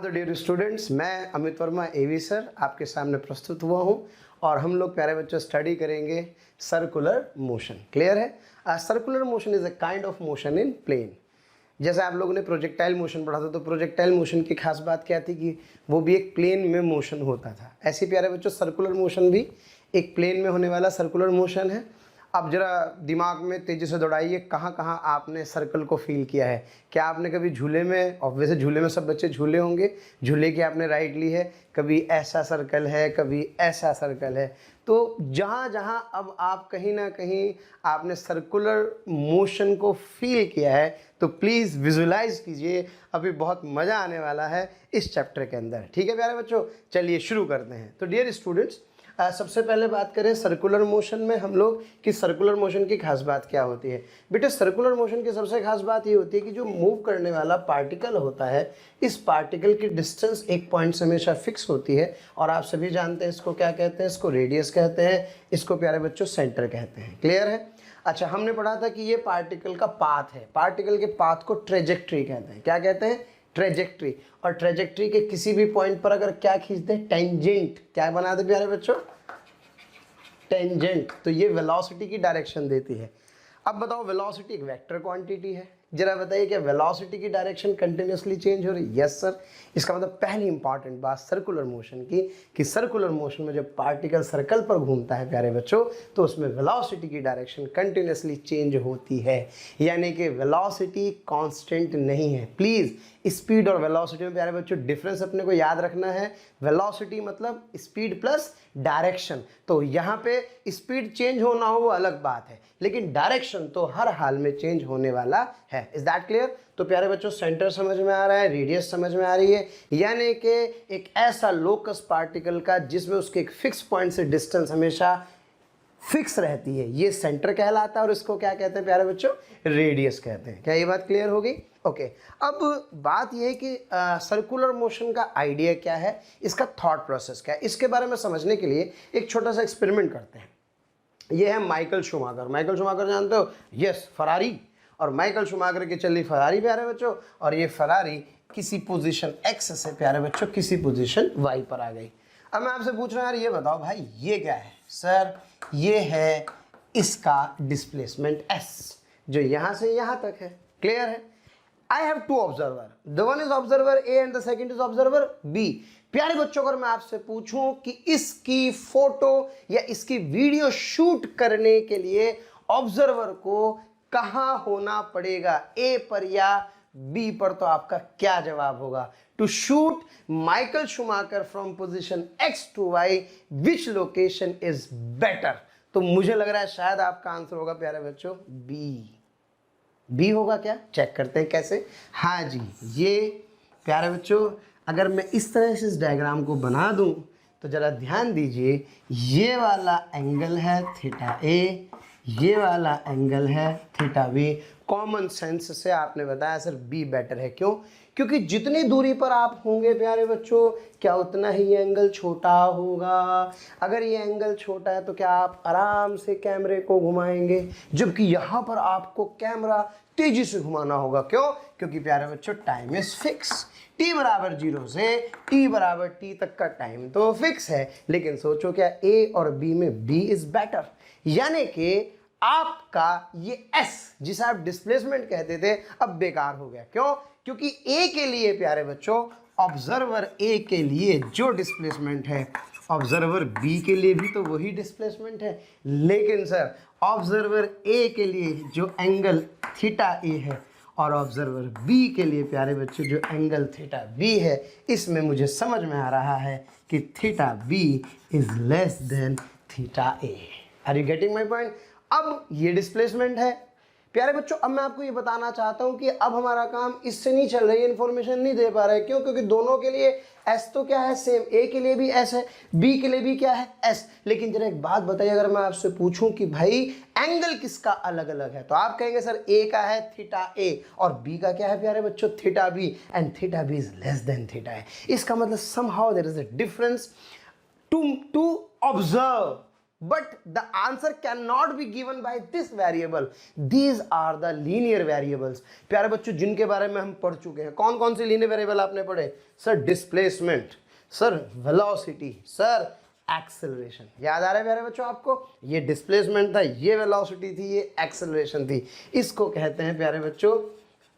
तो dear students, मैं अमित वर्मा एवी sir आपके सामने प्रस्तुत हुआ हूं और हम लोग प्यारे बच्चों स्टडी करेंगे सर्कुलर मोशन। क्लियर है? Circular motion is a kind of motion in plane. जैसे आप लोगों ने प्रोजेक्टाइल मोशन पढ़ा था, तो प्रोजेक्टाइल मोशन की खास बात क्या थी कि वो भी एक प्लेन में मोशन होता था। ऐसे प्यारे बच्चों सर्कुलर मोशन भी एक प्लेन में होने वाला सर्कुलर मोशन है। अब जरा दिमाग में तेज़ी से दौड़ाइए, कहाँ कहाँ आपने सर्कल को फील किया है। क्या आपने कभी झूले में, और वैसे झूले में सब बच्चे झूले होंगे, झूले की आपने राइड ली है, कभी ऐसा सर्कल है, कभी ऐसा सर्कल है। तो जहाँ जहाँ अब आप कहीं ना कहीं आपने सर्कुलर मोशन को फील किया है, तो प्लीज़ विजुलाइज कीजिए, अभी बहुत मज़ा आने वाला है इस चैप्टर के अंदर। ठीक है प्यारे बच्चों, चलिए शुरू करते हैं। तो डियर स्टूडेंट्स, सबसे पहले बात करें सर्कुलर मोशन में हम लोग कि सर्कुलर मोशन की खास बात क्या होती है। बेटे सर्कुलर मोशन की सबसे खास बात ये होती है कि जो मूव करने वाला पार्टिकल होता है, इस पार्टिकल की डिस्टेंस एक पॉइंट से हमेशा फिक्स होती है। और आप सभी जानते हैं इसको क्या कहते हैं, इसको रेडियस कहते हैं, इसको प्यारे बच्चों सेंटर कहते हैं। क्लियर है? अच्छा, हमने पढ़ा था कि ये पार्टिकल का पाथ है, पार्टिकल के पाथ को ट्रेजेक्ट्री कहते हैं। क्या कहते हैं? ट्रेजेक्ट्री। और ट्रेजेक्ट्री के किसी भी पॉइंट पर अगर क्या खींचते हैं, टेंजेंट, क्या बना दे प्यारे बच्चों, टेंजेंट, तो ये वेलोसिटी की डायरेक्शन देती है। अब बताओ, वेलोसिटी एक वेक्टर क्वांटिटी है, जरा बताइए क्या वेलोसिटी की डायरेक्शन कंटिन्यूसली चेंज हो रही है? Yes sir. इसका मतलब पहली इंपॉर्टेंट बात सर्कुलर मोशन की कि सर्कुलर मोशन में जब पार्टिकल सर्कल पर घूमता है प्यारे बच्चों, तो उसमें वेलोसिटी की डायरेक्शन कंटिन्यूसली चेंज होती है, यानी कि वेलोसिटी कांस्टेंट नहीं है। प्लीज़ स्पीड और वेलोसिटी में प्यारे बच्चों डिफरेंस अपने को याद रखना है। वेलोसिटी मतलब स्पीड प्लस डायरेक्शन, तो यहाँ पे स्पीड चेंज होना हो वो अलग बात है, लेकिन डायरेक्शन तो हर हाल में चेंज होने वाला है। Is that clear? तो प्यारे बच्चों सेंटर समझ में आ रहा है, रेडियस समझ में आ रही है, यानी कि एक ऐसा लोकस पार्टिकल का जिसमें उसके एक फिक्स पॉइंट से डिस्टेंस हमेशा फिक्स रहती है, ये सेंटर कहलाता है। और इसको क्या कहते हैं प्यारे बच्चों? रेडियस कहते हैं। क्या ये बात क्लियर होगी? ओके। अब बात यह है कि सर्कुलर मोशन का आइडिया क्या है, इसका थॉट प्रोसेस क्या है, इसके बारे में समझने के लिए एक छोटा सा एक्सपेरिमेंट करते हैं। ये है माइकल शूमाकर। माइकल शूमाकर जानते हो? Yes, Ferrari. और माइकल शूमाकर की चली फरारी प्यारे बच्चों, और ये फरारी किसी पोजीशन एक्स से प्यारे बच्चों किसी पोजीशन वाई पर आ गई। अब मैं आपसे पूछ रहा हूँ यार, ये बताओ भाई ये क्या है? सर ये है इसका डिस्प्लेसमेंट एस, जो यहाँ से यहाँ तक है। क्लियर है? I have two observer, the one is observer A and the second is observer B। प्यारे बच्चों, अगर मैं आपसे पूछूं कि इसकी फोटो या इसकी वीडियो शूट करने के लिए ऑब्जर्वर को कहां होना पड़ेगा, A पर या B पर, तो आपका क्या जवाब होगा? To shoot Michael Schumacher from position X to Y, which location is better? तो मुझे लग रहा है शायद आपका आंसर होगा प्यारे बच्चों बी होगा। क्या? चेक करते हैं कैसे। हाँ जी, ये प्यारे बच्चों अगर मैं इस तरह से इस डायग्राम को बना दूं तो ज़रा ध्यान दीजिए, ये वाला एंगल है थीटा ए, ये वाला एंगल है थीटा बी। कॉमन सेंस से आपने बताया सर बी बेटर है। क्यों? क्योंकि जितनी दूरी पर आप होंगे प्यारे बच्चों, क्या उतना ही एंगल छोटा होगा। अगर ये एंगल छोटा है तो क्या आप आराम से कैमरे को घुमाएंगे, जबकि यहाँ पर आपको कैमरा तेजी से घुमाना होगा। क्यों? क्योंकि प्यारे बच्चों टाइम इज फिक्स। t बराबर 0 से t बराबर t तक का टाइम तो फिक्स है, लेकिन सोचो क्या a और b में b इज बेटर, यानी कि आपका ये s जिसे आप डिस्प्लेसमेंट कहते थे अब बेकार हो गया। क्यों? क्योंकि a के लिए प्यारे बच्चों, ऑब्जर्वर a के लिए जो डिस्प्लेसमेंट है, ऑब्जर्वर b के लिए भी तो वही डिस्प्लेसमेंट है। लेकिन सर ऑब्जर्वर a के लिए जो एंगल थीटा a है और ऑब्जर्वर b के लिए प्यारे बच्चों जो एंगल थीटा b है, इसमें मुझे समझ में आ रहा है कि theta b is less than theta a। Are you getting my point? अब ये डिस्प्लेसमेंट है प्यारे बच्चों। अब मैं आपको ये बताना चाहता हूँ कि अब हमारा काम इससे नहीं चल रही है, इन्फॉर्मेशन नहीं दे पा रहा है। क्यों? क्योंकि दोनों के लिए S तो क्या है सेम, A के लिए भी S है, B के लिए भी क्या है S। लेकिन जरा एक बात बताइए, अगर मैं आपसे पूछूं कि भाई एंगल किसका अलग अलग है, तो आप कहेंगे सर A का है थीटा A और B का क्या है प्यारे बच्चों theta B, and theta B is less than theta A। इसका मतलब somehow there is a difference to observe but the answer cannot be given by this variable. These are the linear variables. प्यारे बच्चों, जिनके बारे में हम पढ़ चुके हैं, कौन कौन सी लीनियर वेरिएबल आपने पढ़े? Sir displacement, sir velocity, sir acceleration. याद आ रहा है प्यारे बच्चों आपको? ये डिस्प्लेसमेंट था, ये वेलोसिटी थी, ये एक्सेलरेशन थी। इसको कहते हैं प्यारे बच्चों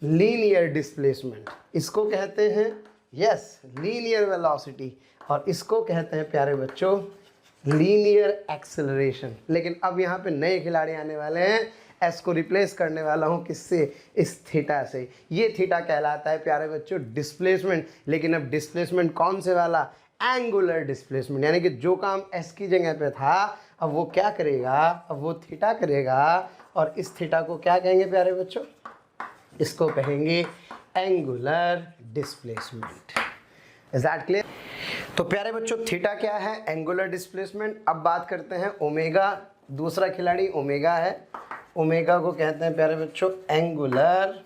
लीनियर डिस्प्लेसमेंट, इसको कहते हैं यस लीनियर वेलोसिटी, और इसको कहते हैं प्यारे बच्चों लीनियर एक्सेलरेशन। लेकिन अब यहाँ पे नए खिलाड़ी आने वाले हैं, एस को रिप्लेस करने वाला हूँ किससे? इस थीटा से। ये थीटा कहलाता है प्यारे बच्चों डिस्प्लेसमेंट। लेकिन अब डिस्प्लेसमेंट कौन से वाला? एंगुलर डिस्प्लेसमेंट, यानी कि जो काम एस की जगह पे था अब वो क्या करेगा? अब वो थीटा करेगा, और इस थीटा को क्या कहेंगे प्यारे बच्चों? इसको कहेंगे angular displacement. Is that clear? तो प्यारे बच्चों थीटा क्या है? Angular displacement. अब बात करते हैं ओमेगा। दूसरा खिलाड़ी ओमेगा है। ओमेगा को कहते हैं प्यारे बच्चों एंगुलर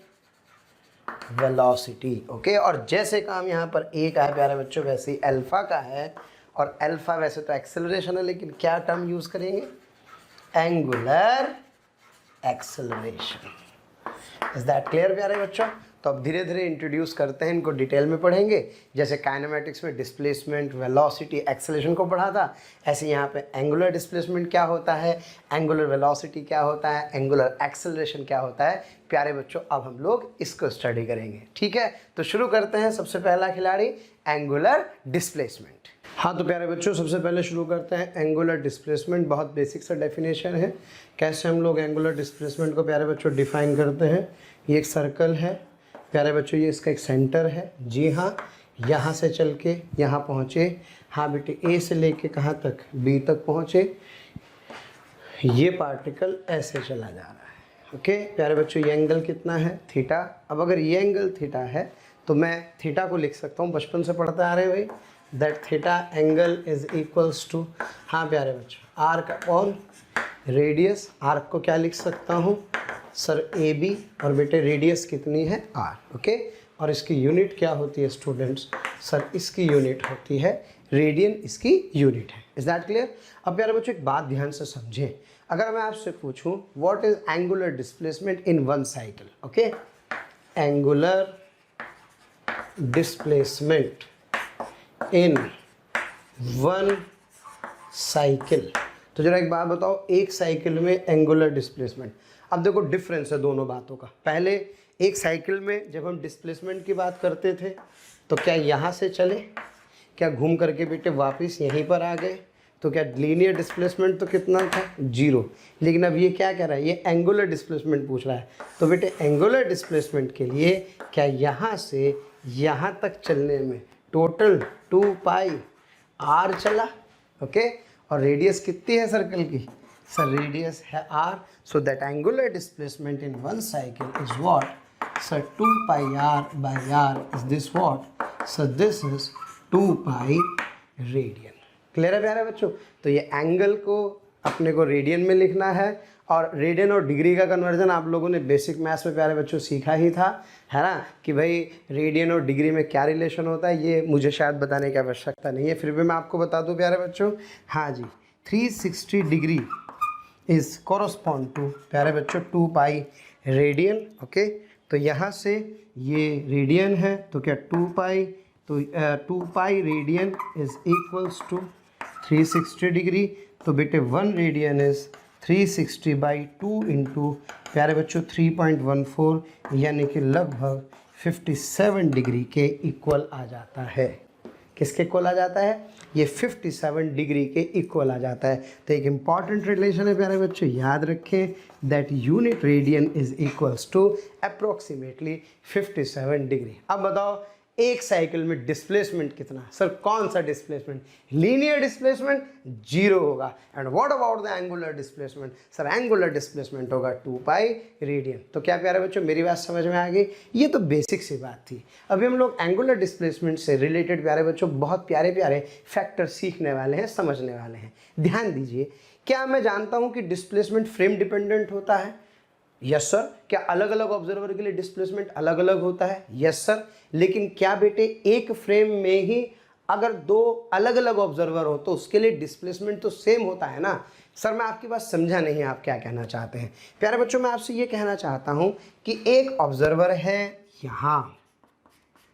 वेलोसिटी। ओके, और जैसे काम यहाँ पर ए का है प्यारे बच्चों, वैसे ही अल्फा का है। और अल्फा वैसे तो एक्सेलरेशन है, लेकिन क्या टर्म यूज करेंगे? Angular acceleration. Is that clear प्यारे बच्चों? तो अब धीरे धीरे इंट्रोड्यूस करते हैं, इनको डिटेल में पढ़ेंगे। जैसे काइनेमेटिक्स में डिस्प्लेसमेंट, वेलोसिटी, एक्सेलरेशन को पढ़ा था, ऐसे यहाँ पे एंगुलर डिस्प्लेसमेंट क्या होता है, एंगुलर वेलोसिटी क्या होता है, एंगुलर एक्सेलरेशन क्या होता है। प्यारे बच्चों अब हम लोग इसको स्टडी करेंगे। ठीक है, तो शुरू करते हैं। सबसे पहला खिलाड़ी एंगुलर डिस्प्लेसमेंट। हाँ तो प्यारे बच्चों सबसे पहले शुरू करते हैं एंगुलर डिस्प्लेसमेंट। बहुत बेसिक सा डेफिनेशन है, कैसे हम लोग एंगुलर डिस्प्लेसमेंट को प्यारे बच्चों डिफाइन करते हैं। ये एक सर्कल है प्यारे बच्चों, ये इसका एक सेंटर है। जी हाँ, यहाँ से चल के यहाँ पहुँचे। हाँ बेटे, ए से लेके कहाँ तक? बी तक पहुँचे। ये पार्टिकल ऐसे चला जा रहा है। ओके प्यारे बच्चों, ये एंगल कितना है? थीटा। अब अगर ये एंगल थीटा है तो मैं थीटा को लिख सकता हूँ, बचपन से पढ़ते आ रहे हैं भाई, that theta angle is equals to, हाँ प्यारे बच्चों, आर्क अपॉन रेडियस। आर्क को क्या लिख सकता हूँ? सर ए बी, और बेटे रेडियस कितनी है? आर। ओके, और इसकी यूनिट क्या होती है स्टूडेंट्स? सर इसकी यूनिट होती है रेडियन, इसकी यूनिट है। Is that clear? अब प्यारे बच्चों एक बात ध्यान से समझें, अगर मैं आपसे पूछूं what is angular displacement in one cycle? Okay, angular displacement in one cycle. तो जरा एक बात बताओ, एक साइकिल में एंगुलर डिस्प्लेसमेंट। अब देखो डिफरेंस है दोनों बातों का। पहले एक साइकिल में जब हम डिस्प्लेसमेंट की बात करते थे तो क्या यहाँ से चले, क्या घूम करके बेटे वापस यहीं पर आ गए, तो क्या लीनियर डिस्प्लेसमेंट तो कितना था? 0। लेकिन अब ये क्या कह रहा है? ये एंगुलर डिस्प्लेसमेंट पूछ रहा है। तो बेटे एंगुलर डिस्प्लेसमेंट के लिए क्या यहाँ से यहाँ तक चलने में टोटल 2 पाई आर चला। ओके, और रेडियस कितनी है सर्कल की? सर रेडियस है r. So that angular displacement in one cycle is what? Sir 2 pi r by r is this what? Sir this is 2 pi radian. Clear है प्यारे बच्चों? तो ये एंगल को अपने को रेडियन में लिखना है, और रेडियन और डिग्री का कन्वर्जन आप लोगों ने बेसिक मैथ्स में प्यारे बच्चों सीखा ही था, है ना, कि भाई रेडियन और डिग्री में क्या रिलेशन होता है। ये मुझे शायद बताने की आवश्यकता नहीं है, फिर भी मैं आपको बता दूं प्यारे बच्चों। हाँ जी, 360 डिग्री इज कॉरस्पॉन्ड टू प्यारे बच्चों 2 पाई रेडियन। ओके, तो यहाँ से ये रेडियन है तो क्या 2 पाई, तो 2 pi radian is equals to 360 degree. तो बेटे 1 रेडियन इज 360 बाई 2 इंटू प्यारे बच्चों 3.14, यानी कि लगभग 57 डिग्री के इक्वल आ जाता है। किसके इक्वल आ जाता है? ये 57 डिग्री के इक्वल आ जाता है। तो एक इम्पॉर्टेंट रिलेशन है प्यारे बच्चों, याद रखें, that unit radian is equals to approximately 57 degree. अब बताओ एक साइकिल में डिस्प्लेसमेंट कितना? सर कौन सा डिस्प्लेसमेंट? लीनियर डिस्प्लेसमेंट 0 होगा। And what about the angular displacement? Sir angular displacement होगा 2 पाई रेडियन। तो क्या प्यारे बच्चों मेरी बात समझ में आ गई? ये तो बेसिक सी बात थी। अभी हम लोग एंगुलर डिस्प्लेसमेंट से रिलेटेड प्यारे बच्चों बहुत प्यारे प्यारे फैक्टर सीखने वाले हैं, समझने वाले हैं। ध्यान दीजिए, क्या मैं जानता हूँ कि डिस्प्लेसमेंट फ्रेम डिपेंडेंट होता है? Yes sir. क्या अलग अलग ऑब्जर्वर के लिए डिस्प्लेसमेंट अलग अलग होता है? Yes sir. लेकिन क्या बेटे एक फ्रेम में ही अगर 2 अलग अलग ऑब्जर्वर हो तो उसके लिए डिस्प्लेसमेंट तो सेम होता है ना? सर मैं आपकी बात समझा नहीं, आप क्या कहना चाहते हैं? प्यारे बच्चों मैं आपसे ये कहना चाहता हूँ कि एक ऑब्जर्वर है यहाँ,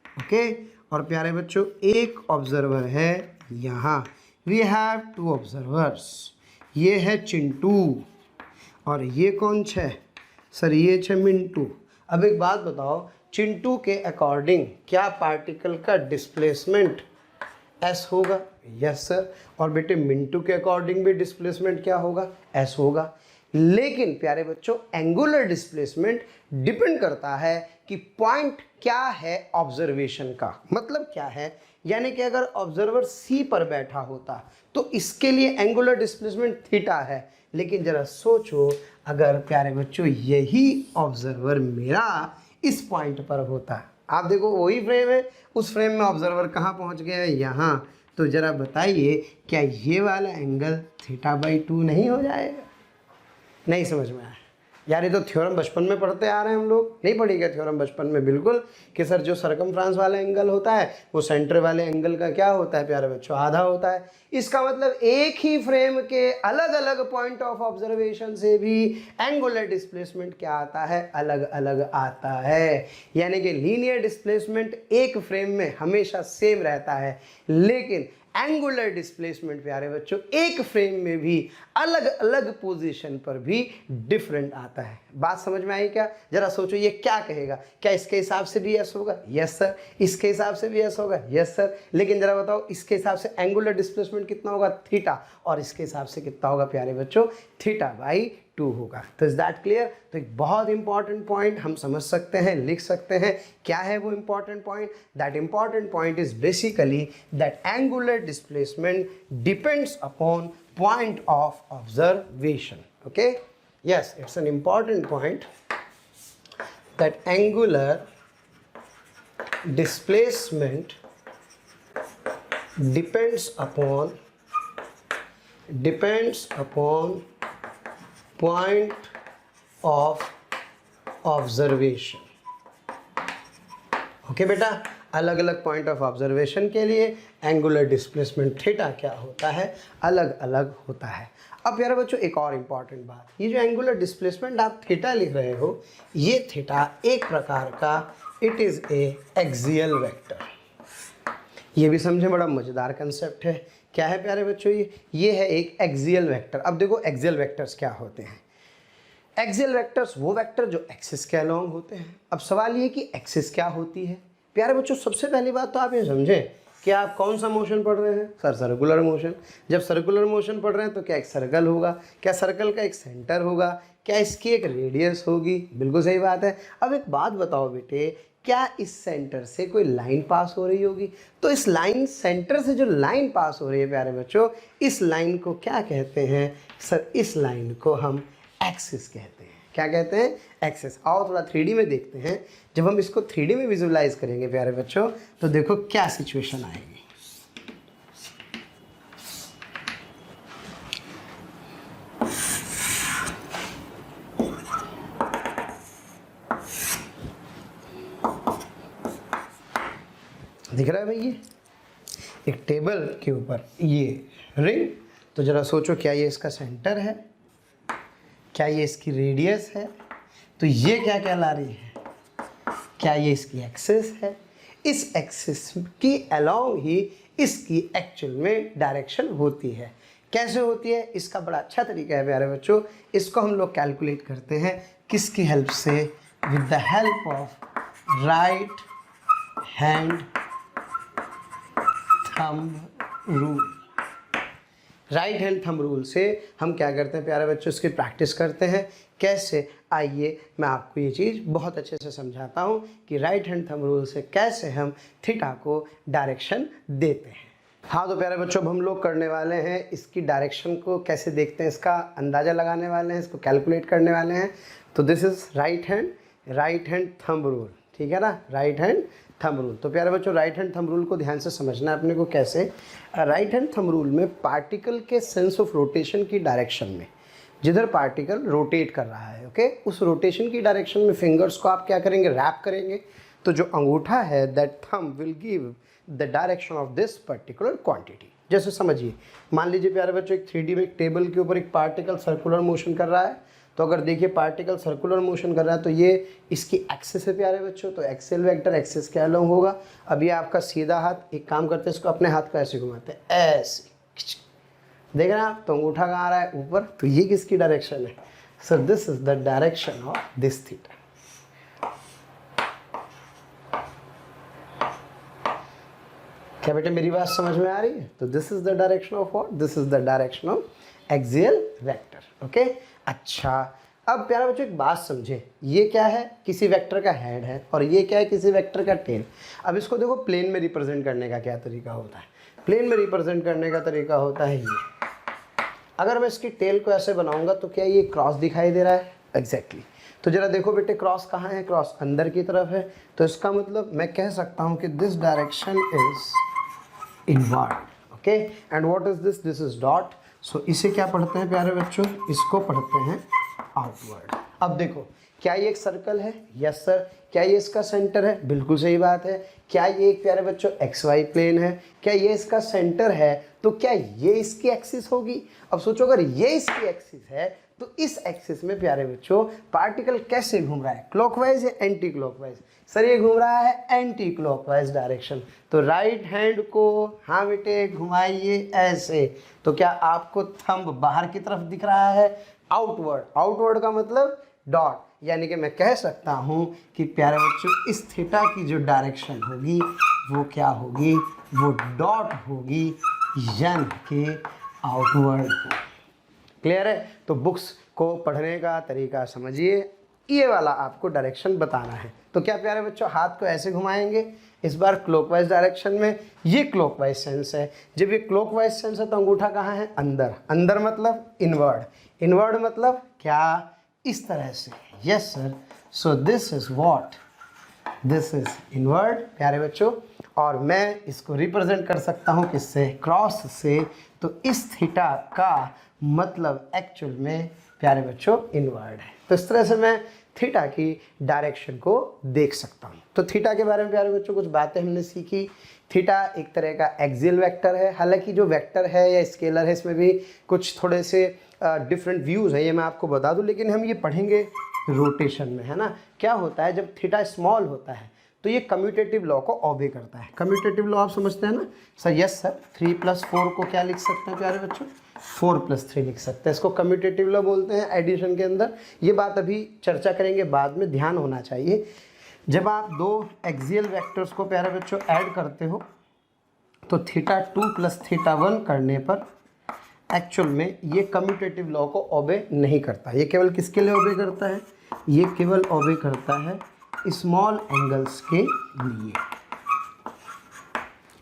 ओके, और प्यारे बच्चों एक ऑब्जर्वर है यहाँ। वी हैव टू ऑब्जर्वर्स, ये है चिंटू और ये कौन छे? सर ये छे मिंटू। अब एक बात बताओ, चिंटू के अकॉर्डिंग क्या पार्टिकल का डिस्प्लेसमेंट एस होगा? Yes sir. और बेटे मिंटू के अकॉर्डिंग भी डिस्प्लेसमेंट क्या होगा? एस होगा। लेकिन प्यारे बच्चों एंगुलर डिस्प्लेसमेंट डिपेंड करता है कि पॉइंट क्या है ऑब्जर्वेशन का। मतलब क्या है, यानी कि अगर ऑब्जर्वर सी पर बैठा होता तो इसके लिए एंगुलर डिस्प्लेसमेंट थीटा है। लेकिन जरा सोचो, अगर प्यारे बच्चों यही ऑब्जर्वर मेरा इस पॉइंट पर होता, आप देखो वही फ्रेम है, उस फ्रेम में ऑब्जर्वर कहाँ पहुँच गया है? यहाँ। तो जरा बताइए क्या ये वाला एंगल θ/2 नहीं हो जाएगा? नहीं समझ में आया यार, ये तो थ्योरम बचपन में पढ़ते आ रहे हैं हम लोग। नहीं पढ़ी क्या थ्योरम बचपन में? बिल्कुल, कि सर जो सरकमफ्रांस वाला एंगल होता है वो सेंटर वाले एंगल का क्या होता है प्यारे बच्चों? आधा होता है। इसका मतलब एक ही फ्रेम के अलग अलग पॉइंट ऑफ ऑब्जर्वेशन से भी एंगुलर डिस्प्लेसमेंट क्या आता है? अलग अलग आता है। यानी कि लीनियर डिस्प्लेसमेंट एक फ्रेम में हमेशा सेम रहता है, लेकिन एंगुलर डिस्प्लेसमेंट प्यारे बच्चों एक फ्रेम में भी अलग अलग पोजीशन पर भी डिफरेंट आता है। बात समझ में आई क्या? जरा सोचो ये क्या कहेगा? क्या इसके हिसाब से भी एस होगा? Yes sir. इसके हिसाब से भी एस होगा? Yes sir. लेकिन जरा बताओ इसके हिसाब से एंगुलर डिस्प्लेसमेंट कितना होगा? थीटा। और इसके हिसाब से कितना होगा प्यारे बच्चों? θ/2 होगा। तो इज दैट क्लियर? तो एक बहुत इंपॉर्टेंट पॉइंट हम समझ सकते हैं, लिख सकते हैं। क्या है वो important point? That important point is basically that angular displacement depends upon point of observation. Okay, yes, it's an important point that angular displacement depends upon point of observation. Okay बेटा, अलग अलग पॉइंट ऑफ ऑब्जर्वेशन के लिए angular displacement theta क्या होता है? अलग अलग होता है। अब प्यारे बच्चों एक और इम्पॉर्टेंट बात, ये जो एंगुलर डिस्प्लेसमेंट आप थीटा लिख रहे हो, ये थीटा एक प्रकार का it is a axial vector. ये भी समझे, बड़ा मज़ेदार कंसेप्ट है। क्या है प्यारे बच्चों? ये है एक एक्सियल वेक्टर। अब देखो एक्सियल वेक्टर्स क्या होते हैं। एक्सियल वेक्टर्स वो वेक्टर जो एक्सिस के अलोंग होते हैं। अब सवाल ये कि एक्सिस क्या होती है? प्यारे बच्चों सबसे पहली बात तो आप ये समझें कि आप कौन सा मोशन पढ़ रहे हैं? Sir circular motion. जब सर्कुलर मोशन पढ़ रहे हैं तो क्या एक सर्कल होगा? क्या सर्कल का एक सेंटर होगा? क्या इसकी एक रेडियस होगी? बिल्कुल सही बात है। अब एक बात बताओ बेटे, क्या इस सेंटर से कोई लाइन पास हो रही होगी? तो इस लाइन, सेंटर से जो लाइन पास हो रही है प्यारे बच्चों, इस लाइन को क्या कहते हैं? सर इस लाइन को हम एक्सिस कहते हैं। क्या कहते हैं? एक्सिस। आओ थोड़ा 3D में देखते हैं। जब हम इसको 3D में विजुअलाइज करेंगे प्यारे बच्चों, तो देखो क्या सिचुएशन आएगी। दिख रहा है भाई? ये एक टेबल के ऊपर ये रिंग, तो जरा सोचो क्या ये इसका सेंटर है? क्या ये इसकी रेडियस है? तो ये क्या कहला रही है? क्या ये इसकी एक्सिस है? इस एक्सिस की अलोंग ही इसकी एक्चुअल में डायरेक्शन होती है। कैसे होती है? इसका बड़ा अच्छा तरीका है प्यारे बच्चों। इसको हम लोग कैलकुलेट करते हैं किसकी हेल्प से? With the help of right hand thumb rule. Right hand thumb rule से हम क्या करते हैं प्यारे बच्चों? इसकी प्रैक्टिस करते हैं। कैसे? आइए मैं आपको ये चीज़ बहुत अच्छे से समझाता हूँ कि राइट हैंड थंब रूल से कैसे हम थीटा को डायरेक्शन देते हैं। हाँ तो प्यारे बच्चों, अब हम लोग करने वाले हैं इसकी डायरेक्शन को कैसे देखते हैं, इसका अंदाज़ा लगाने वाले हैं, इसको कैलकुलेट करने वाले हैं। तो this is right hand thumb rule, ठीक है ना? Right hand thumb rule. तो प्यारे बच्चों राइट हैंड थंब रूल को ध्यान से समझना है अपने को। कैसे? राइट हैंड थंब रूल में पार्टिकल के सेंस ऑफ रोटेशन की डायरेक्शन में, जिधर पार्टिकल रोटेट कर रहा है, ओके, उस रोटेशन की डायरेक्शन में फिंगर्स को आप क्या करेंगे? रैप करेंगे। तो जो अंगूठा है that thumb will give the direction of this particular quantity. जैसे समझिए, मान लीजिए प्यारे बच्चों एक 3D में एक टेबल के ऊपर एक पार्टिकल सर्कुलर मोशन कर रहा है। तो अगर देखिए पार्टिकल सर्कुलर मोशन कर रहा है तो ये इसकी एक्सिस है प्यारे बच्चों, तो एक्सेल वेक्टर एक्सिस के अलोंग होगा। अब ये आपका सीधा हाथ, एक काम करते हैं इसको अपने हाथ को ऐसे घुमाते हैं, ऐसे देख रहे हैं आप, तो अंगूठा कहाँ आ रहा है ऊपर, तो ये किसकी डायरेक्शन है? सो this is the direction of this theta. क्या बेटे मेरी बात समझ में आ रही है? तो this is the direction of what? This is the direction of axial vector. Okay, अच्छा अब प्यारा बच्चों एक बात समझे, ये क्या है? किसी वेक्टर का हेड है और ये क्या है? किसी वेक्टर का टेल। अब इसको देखो प्लेन में रिप्रेजेंट करने का क्या तरीका होता है? प्लेन में रिप्रेजेंट करने का तरीका होता है ये। अगर मैं इसकी टेल को ऐसे बनाऊंगा तो क्या ये क्रॉस दिखाई दे रहा है? एग्जैक्टली। तो जरा देखो बेटे क्रॉस कहाँ है? क्रॉस अंदर की तरफ है। तो इसका मतलब मैं कह सकता हूँ कि this direction is inward. Okay, and what is this? This is dot. So इसे क्या पढ़ते हैं प्यारे बच्चों? इसको पढ़ते हैं आउटवर्ड। अब देखो, क्या ये एक सर्कल है? Yes sir. क्या ये इसका सेंटर है? बिल्कुल सही बात है। क्या ये एक प्यारे बच्चों एक्स वाई प्लेन है? क्या ये इसका सेंटर है? तो क्या ये इसकी एक्सिस होगी? अब सोचो अगर ये इसकी एक्सिस है तो इस एक्सिस में प्यारे बच्चों पार्टिकल कैसे घूम रहा है? क्लॉकवाइज या एंटी क्लॉकवाइज? सर ये घूम रहा है एंटी क्लॉकवाइज डायरेक्शन। तो राइट हैंड को हाँ बेटे घुमाइए ऐसे। तो क्या आपको थंब बाहर की तरफ दिख रहा है? आउटवर्ड। आउटवर्ड का मतलब डॉट, यानी कि मैं कह सकता हूँ कि प्यारे बच्चों इस थीटा की जो डायरेक्शन होगी वो क्या होगी? वो डॉट होगी, यानी कि आउटवर्ड। क्लियर है? तो बुक्स को पढ़ने का तरीका समझिए, ये वाला आपको डायरेक्शन बताना है। तो क्या प्यारे बच्चों हाथ को ऐसे घुमाएंगे, इस बार क्लॉकवाइज डायरेक्शन में। ये क्लॉकवाइज सेंस है। जब ये क्लॉकवाइज सेंस है तो अंगूठा कहाँ है? अंदर। अंदर मतलब इनवर्ड। इनवर्ड मतलब क्या? इस तरह से। Yes sir. So this is what? This is inward प्यारे बच्चों। और मैं इसको रिप्रेजेंट कर सकता हूँ किससे? क्रॉस से। तो इस थीटा का मतलब एक्चुअल में प्यारे बच्चों इनवर्ड है। तो इस तरह से मैं थीटा की डायरेक्शन को देख सकता हूँ। तो थीटा के बारे में प्यारे बच्चों कुछ बातें हमने सीखी। थीटा एक तरह का एक्सियल वेक्टर है। हालांकि जो वेक्टर है या स्केलर है इसमें भी कुछ थोड़े से डिफरेंट व्यूज़ है, ये मैं आपको बता दूं, लेकिन हम ये पढ़ेंगे रोटेशन में, है ना। क्या होता है जब थीटा स्मॉल होता है तो ये कम्यूटेटिव लॉ को ऑबे करता है। कम्यूटेटिव लॉ आप समझते हैं ना सर? Yes sir. 3 + 4 को क्या लिख सकते हैं प्यारे बच्चों? 4 + 3 लिख सकते हैं। इसको कम्यूटेटिव लॉ बोलते हैं एडिशन के अंदर। ये बात अभी चर्चा करेंगे बाद में, ध्यान होना चाहिए। जब आप दो एक्सियल वेक्टर्स को प्यारे बच्चों ऐड करते हो तो θ2 + θ1 करने पर एक्चुअल में ये कम्यूटेटिव लॉ को ओबे नहीं करता। ये केवल किसके लिए ओबे करता है? ये केवल ओबे करता है स्मॉल एंगल्स के लिए।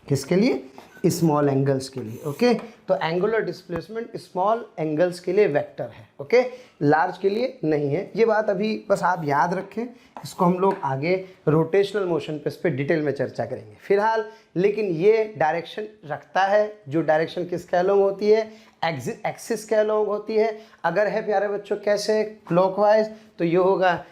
किसके लिए? स्मॉल एंगल्स के लिए। ओके, तो एंगुलर डिस्प्लेसमेंट स्मॉल एंगल्स के लिए वेक्टर है। ओके, लार्ज के लिए नहीं है। ये बात अभी बस आप याद रखें, इसको हम लोग आगे रोटेशनल मोशन पे इस पर डिटेल में चर्चा करेंगे फिलहाल। लेकिन ये डायरेक्शन रखता है, जो डायरेक्शन किसके अलोंग होती है? एक्सिस के अलोंग होती है। अगर है प्यारे बच्चों कैसे? क्लॉकवाइज, तो ये होगा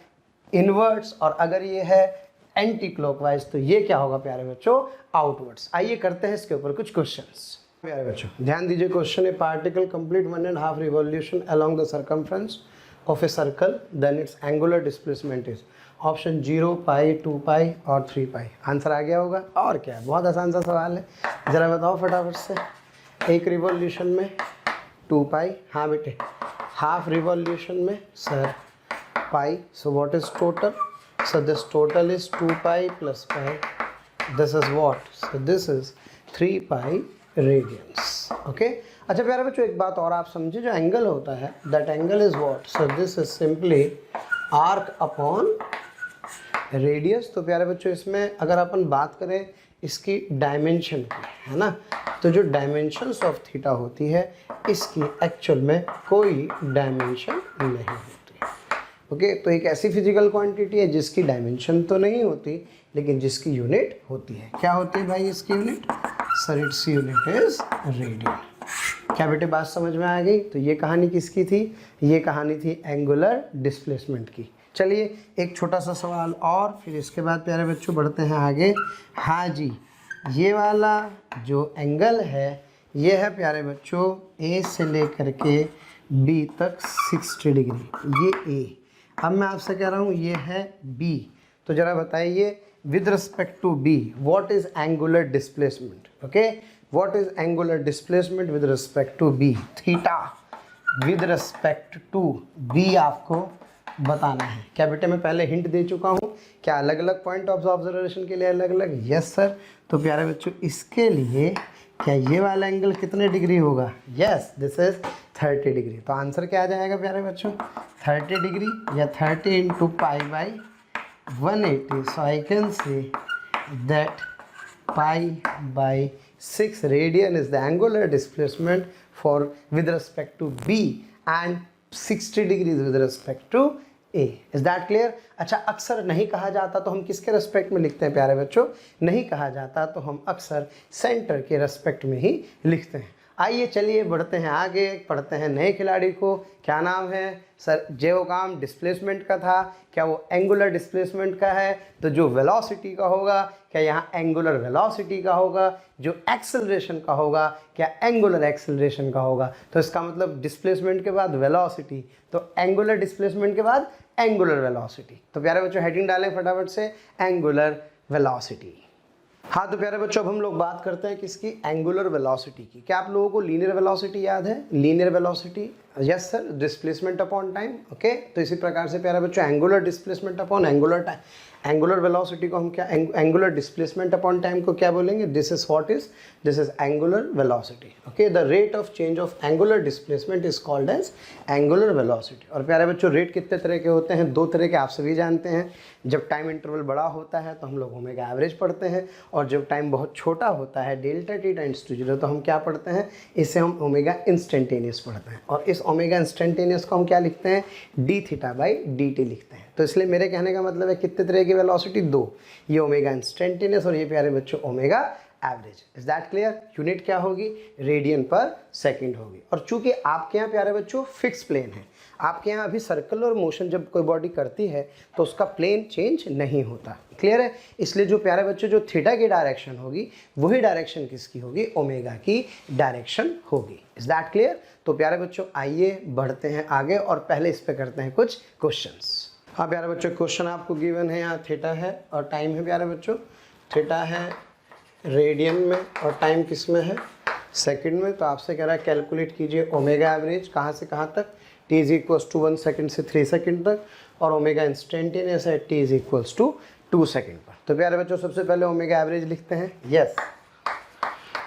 इनवर्ड्स, और अगर ये है एंटी क्लॉकवाइज तो ये क्या होगा प्यारे बच्चों? आउटवर्ड्स। आइए करते हैं इसके ऊपर कुछ क्वेश्चंस। प्यारे बच्चों ध्यान दीजिए, क्वेश्चन है particle complete 1.5 revolution along the circumference of a circle, then its angular displacement is option 0, pi, 2 pi और 3 पाई। आंसर आ गया होगा। और क्या है, बहुत आसान सा सवाल है, ज़रा बताओ फटाफट से। एक रिवॉल्यूशन में 2 पाई, हाँ बेटे। हाफ रिवॉल्यूशन में sir pi. So what is total? So this total is 2 pi plus pi. This is what? So this is 3 pi radians. Okay? अच्छा प्यारे बच्चों एक बात और आप समझिए, जो एंगल होता है that angle is what? So this is simply arc upon radius। तो प्यारे बच्चों इसमें अगर अपन बात करें इसकी डायमेंशन की, है ना, तो जो डायमेंशंस ऑफ थीटा होती है इसकी एक्चुअल में कोई डायमेंशन नहीं होती। ओके, तो एक ऐसी फिजिकल क्वांटिटी है जिसकी डायमेंशन तो नहीं होती लेकिन जिसकी यूनिट होती है। क्या होती है भाई इसकी unit? Sir its unit is radian. क्या बेटे बात समझ में आ गई? तो ये कहानी किसकी थी? ये कहानी थी एंगुलर डिस्प्लेसमेंट की। चलिए एक छोटा सा सवाल और, फिर इसके बाद प्यारे बच्चों बढ़ते हैं आगे। हाँ जी, ये वाला जो एंगल है ये है प्यारे बच्चों ए से लेकर के बी तक 60 डिग्री, ये ए। अब मैं आपसे कह रहा हूँ ये है बी, तो ज़रा बताइए with respect to B what is angular displacement. Okay, what is angular displacement with respect to B, theta with respect to B आपको बताना है। क्या बेटे मैं पहले हिंट दे चुका हूँ, क्या अलग अलग पॉइंट ऑफ ऑब्जर्वेशन के लिए अलग अलग? Yes sir. तो प्यारे बच्चों इसके लिए क्या ये वाला एंगल कितने डिग्री होगा? Yes, this is 30 degree. तो आंसर क्या आ जाएगा प्यारे बच्चों? 30 डिग्री या 30 into pi by 180। So I can say that pi by 6 radian is the angular displacement for with respect to B and 60 degrees with respect to A. Is that clear? अच्छा, अक्सर नहीं कहा जाता तो हम किसके रेस्पेक्ट में लिखते हैं प्यारे बच्चों? नहीं कहा जाता तो हम अक्सर सेंटर के रेस्पेक्ट में ही लिखते हैं। आइए चलिए बढ़ते हैं आगे, पढ़ते हैं नए खिलाड़ी को। क्या नाम है सर? जो काम डिस्प्लेसमेंट का था क्या वो एंगुलर डिस्प्लेसमेंट का है? तो जो वेलोसिटी का होगा क्या यहाँ एंगुलर वेलोसिटी का होगा? जो एक्सेलरेशन का होगा क्या एंगुलर एक्सेलरेशन का होगा? तो इसका मतलब डिस्प्लेसमेंट के बाद वेलोसिटी, तो एंगुलर डिस्प्लेसमेंट के बाद एंगुलर वेलोसिटी। तो प्यारे बच्चों हेडिंग डालें फटाफट से, एंगुलर वेलोसिटी। हाँ तो प्यारे बच्चों अब हम लोग बात करते हैं किसकी? एंगुलर वेलोसिटी की। क्या आप लोगों को लीनियर वेलोसिटी याद है? Linear velocity, yes sir, displacement upon time. Okay, तो इसी प्रकार से प्यारे बच्चों angular displacement upon angular time, angular velocity को हम क्या, एंगुलर डिस्प्लेसमेंट अपॉन टाइम को क्या बोलेंगे? This is what is, this is angular velocity. Okay, the rate of change of angular displacement is called as angular velocity. और प्यारे बच्चों rate कितने तरह के होते हैं? दो तरह के, आप सभी जानते हैं। जब टाइम इंटरवल बड़ा होता है तो हम लोग ओमेगा एवरेज पढ़ते हैं, और जब टाइम बहुत छोटा होता है डेल्टा टी टाइम्स टू 0 तो हम क्या पढ़ते हैं? इसे हम ओमेगा इंस्टेंटेनियस पढ़ते हैं। और इस ओमेगा इंस्टेंटेनियस को हम क्या लिखते हैं? D theta by D T लिखते हैं। तो इसलिए मेरे कहने का मतलब है कितने तरह की वेलोसिटी? दो, ये ओमेगा इंस्टेंटेनियस और ये प्यारे बच्चों omega average. Is that clear? Unit क्या होगी? रेडियन पर सेकंड होगी। और चूंकि आपके यहाँ प्यारे बच्चों फिक्स प्लेन है, आपके यहाँ अभी सर्कुलर मोशन जब कोई बॉडी करती है तो उसका प्लेन चेंज नहीं होता। क्लियर है? इसलिए जो प्यारे बच्चों जो थीटा की डायरेक्शन होगी वही डायरेक्शन किसकी होगी? ओमेगा की डायरेक्शन होगी। Is that clear? तो प्यारे बच्चों आइए बढ़ते हैं आगे और पहले इस पे करते हैं कुछ क्वेश्चंस। हाँ प्यारे बच्चों क्वेश्चन आपको गिवन है, यहाँ थीटा है और टाइम है प्यारे बच्चों। थीटा है रेडियन में और टाइम किस में है? सेकंड में। तो आपसे कह रहा है कैलकुलेट कीजिए ओमेगा एवरेज कहाँ से कहाँ तक? t is equals to 1 second से 3 सेकेंड तक, और ओमेगा इंस्टेंटेनियस है t is equals to 2 second पर। तो प्यारे बच्चों सबसे पहले ओमेगा एवरेज लिखते हैं। यस,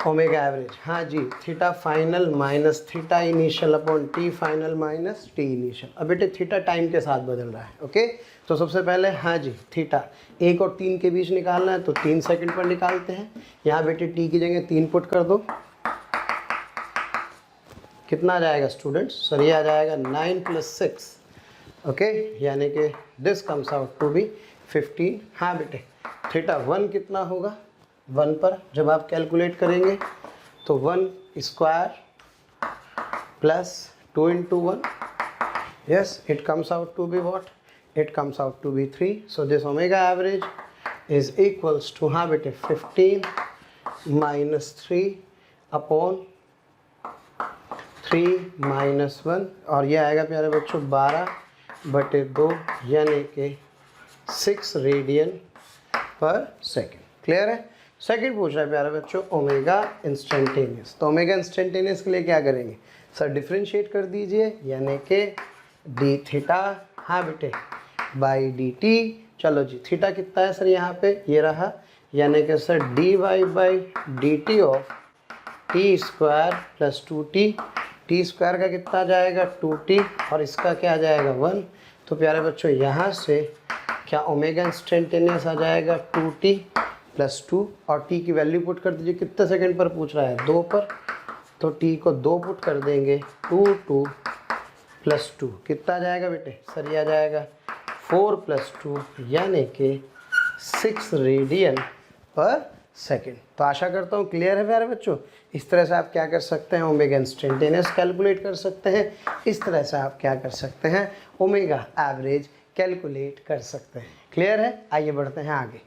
ओमेगा एवरेज, हाँ जी, theta final minus theta initial upon t final minus t initial. अब बेटे थीटा टाइम के साथ बदल रहा है। ओके, तो सबसे पहले हाँ जी थीटा 1 और 3 के बीच निकालना है तो 3 सेकंड पर निकालते हैं। यहाँ बेटे टी की जगह 3 पुट कर दो, कितना आ जाएगा स्टूडेंट्स? सर ये आ जाएगा 9 + 6। ओके, यानी कि this comes out to be 15। हाँ बेटे थीटा 1 कितना होगा? 1 पर जब आप कैलकुलेट करेंगे तो 1 square plus 2 into 1, yes it comes out to B what? It comes out to be 3। So this omega average is equals to, हाँ बेटे 15 माइनस 3 अपॉन 3 माइनस 1, और ये आएगा प्यारे बच्चों 12/2 यानी कि 6 रेडियन पर सेकेंड। क्लियर है? सेकंड पूछ रहा है प्यारे बच्चों ओमेगा इंस्टेंटेनियस। तो ओमेगा इंस्टेंटेनियस के लिए क्या करेंगे? सर डिफ्रेंशिएट कर दीजिए, यानी कि डी थीटा, हाँ बेटे, बाई डी टी। चलो जी थीटा कितना है सर यहाँ पे? ये रहा, यानी कि sir d y by D T of t square plus 2t। T square का कितना आ जाएगा? 2t, और इसका क्या आ जाएगा? 1। तो प्यारे बच्चों यहाँ से क्या ओमेगा इंस्टेंटेनियस आ जाएगा 2t प्लस 2, और t की वैल्यू पुट कर दीजिए। कितने सेकंड पर पूछ रहा है? 2 पर। तो t को 2 पुट कर देंगे, 2 प्लस 2 कितना आ जाएगा बेटे? सर ये आ जाएगा 4 + 2 यानी कि 6 रेडियन पर सेकेंड। तो आशा करता हूँ क्लियर है प्यारे बच्चों। इस तरह से आप क्या कर सकते हैं? ओमेगा इंस्टेंटेनियस कैलकुलेट कर सकते हैं। इस तरह से आप क्या कर सकते हैं? ओमेगा एवरेज कैलकुलेट कर सकते हैं। क्लियर है? आइए बढ़ते हैं आगे।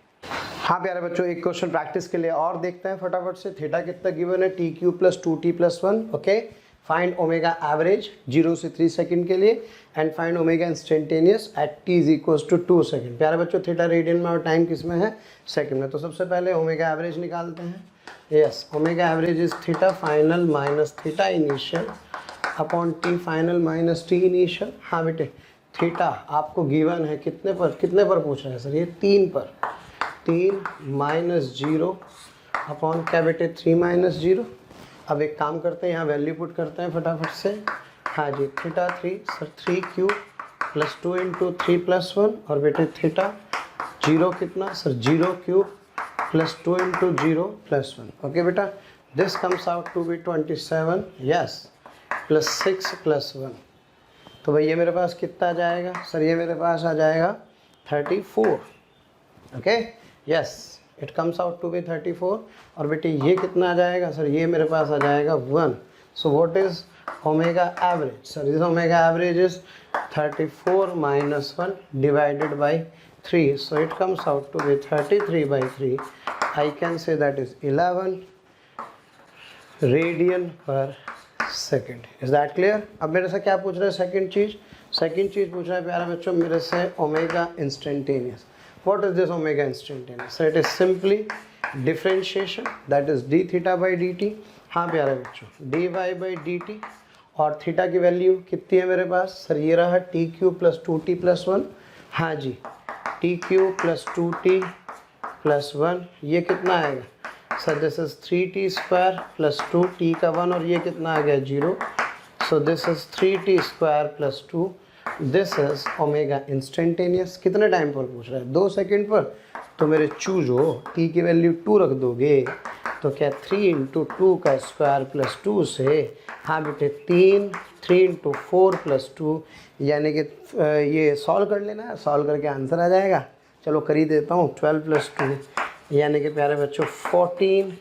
हाँ प्यारे बच्चों, एक क्वेश्चन प्रैक्टिस के लिए और देखते हैं फटाफट से। थीटा कितना गिवन है, t cube plus 2t plus 1। Okay, find omega average 0 से 3 सेकंड के लिए and find omega instantaneous at t is equals to 2 second. प्यारे बच्चों, थीटा रेडियन में और टाइम किस में है, सेकंड में। तो सबसे पहले ओमेगा एवरेज निकालते हैं। Yes, omega average is theta final minus theta initial upon t final minus t initial. हाँ बेटे, थीटा आपको गिवन है कितने पर पूछ रहे हैं सर, ये 3 पर। 3 माइनस 0 अपॉन क्या बेटे 3 माइनस 0। अब एक काम करते हैं, यहाँ वैल्यू पुट करते हैं फटाफट से। हाँ जी, theta 3 sir 3 cube plus 2 into 3 plus 1 और बेटे थीटा 0 कितना sir 0 cube plus 2 into 0 plus 1। Okay बेटा, this comes out to be 27 yes plus 6 plus 1। तो भाई ये मेरे पास कितना आ जाएगा सर, ये मेरे पास आ जाएगा 34। Okay yes, it comes out to be 34। और बेटे ये कितना आ जाएगा सर, ये मेरे पास आ जाएगा 1। So what is omega average sir, this omega average is 34 minus 1 divided by 3। So it comes out to be 33/3। I can say that is 11 radian पर सेकेंड। Is that clear? अब मेरे से क्या पूछ रहे हैं, सेकेंड चीज़ पूछ रहा है प्यारा बच्चों मेरे से omega instantaneous. What is this omega instantaneous? So it is simply differentiation, that is d theta by dt। हाँ प्यारे बच्चों, dy by dt और थीटा की वैल्यू कितनी है मेरे पास सर, ये रहा T cube plus 2t plus 1। हाँ जी, t cube plus 2t plus 1, ये कितना आएगा sir, this is 3t square plus 2 t का 1 और ये कितना आ गया 0। सो this is 3t square plus 2। This is omega instantaneous. कितने टाइम पर पूछ रहा है, 2 सेकंड पर। तो मेरे चूज हो टी की वैल्यू 2 रख दोगे तो क्या 3 इंटू 2 का स्क्वायर प्लस 2 से, हाँ बेटे 3 इंटू 4 प्लस 2, यानी कि ये सॉल्व कर लेना, सॉल्व करके आंसर आ जाएगा। चलो कर ही देता हूँ, 12 प्लस 2 यानी कि प्यारे बच्चों 14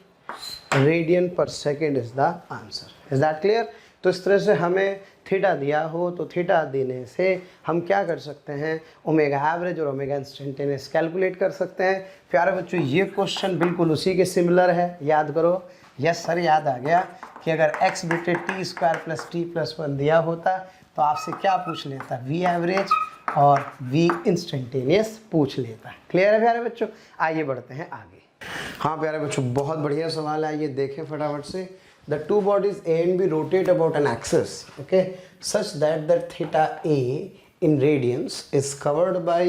रेडियन पर second is the answer. Is that clear? तो इस तरह से हमें थीटा दिया हो तो थीटा देने से हम क्या कर सकते हैं, ओमेगा एवरेज और ओमेगा इंस्टेंटेनियस कैलकुलेट कर सकते हैं। प्यारे बच्चों, ये क्वेश्चन बिल्कुल उसी के सिमिलर है, याद करो। यस सर, याद आ गया कि अगर x बेटे T square plus T plus 1 दिया होता तो आपसे क्या पूछ लेता, वी एवरेज और वी इंस्टेंटेनियस पूछ लेता। क्लियर है प्यारे बच्चों? आइए बढ़ते हैं आगे। हाँ प्यारे बच्चों, बहुत बढ़िया सवाल है, ये देखें फटाफट से। The two bodies A and B rotate about an axis, okay, such that the theta A in radians is covered by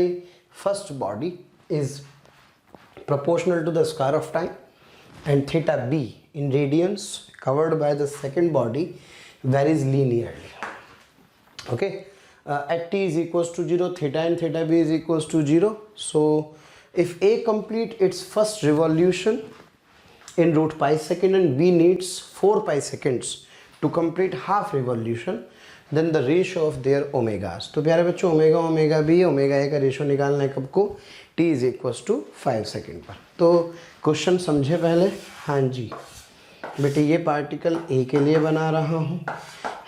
first body is proportional to the square of time, and theta B in radians covered by the second body varies linearly. Okay, at t is equals to 0, theta and theta B is equals to 0. So if A complete its first revolution in root pi second and B needs 4 pi seconds to complete half revolution, then the ratio of their omegas। तो प्यारे बच्चों, omega omega B omega A का ratio निकालना है कब को, t is equals to 5 second पर। तो क्वेश्चन समझे पहले। हाँ जी बेटे, ये पार्टिकल ए के लिए बना रहा हूँ,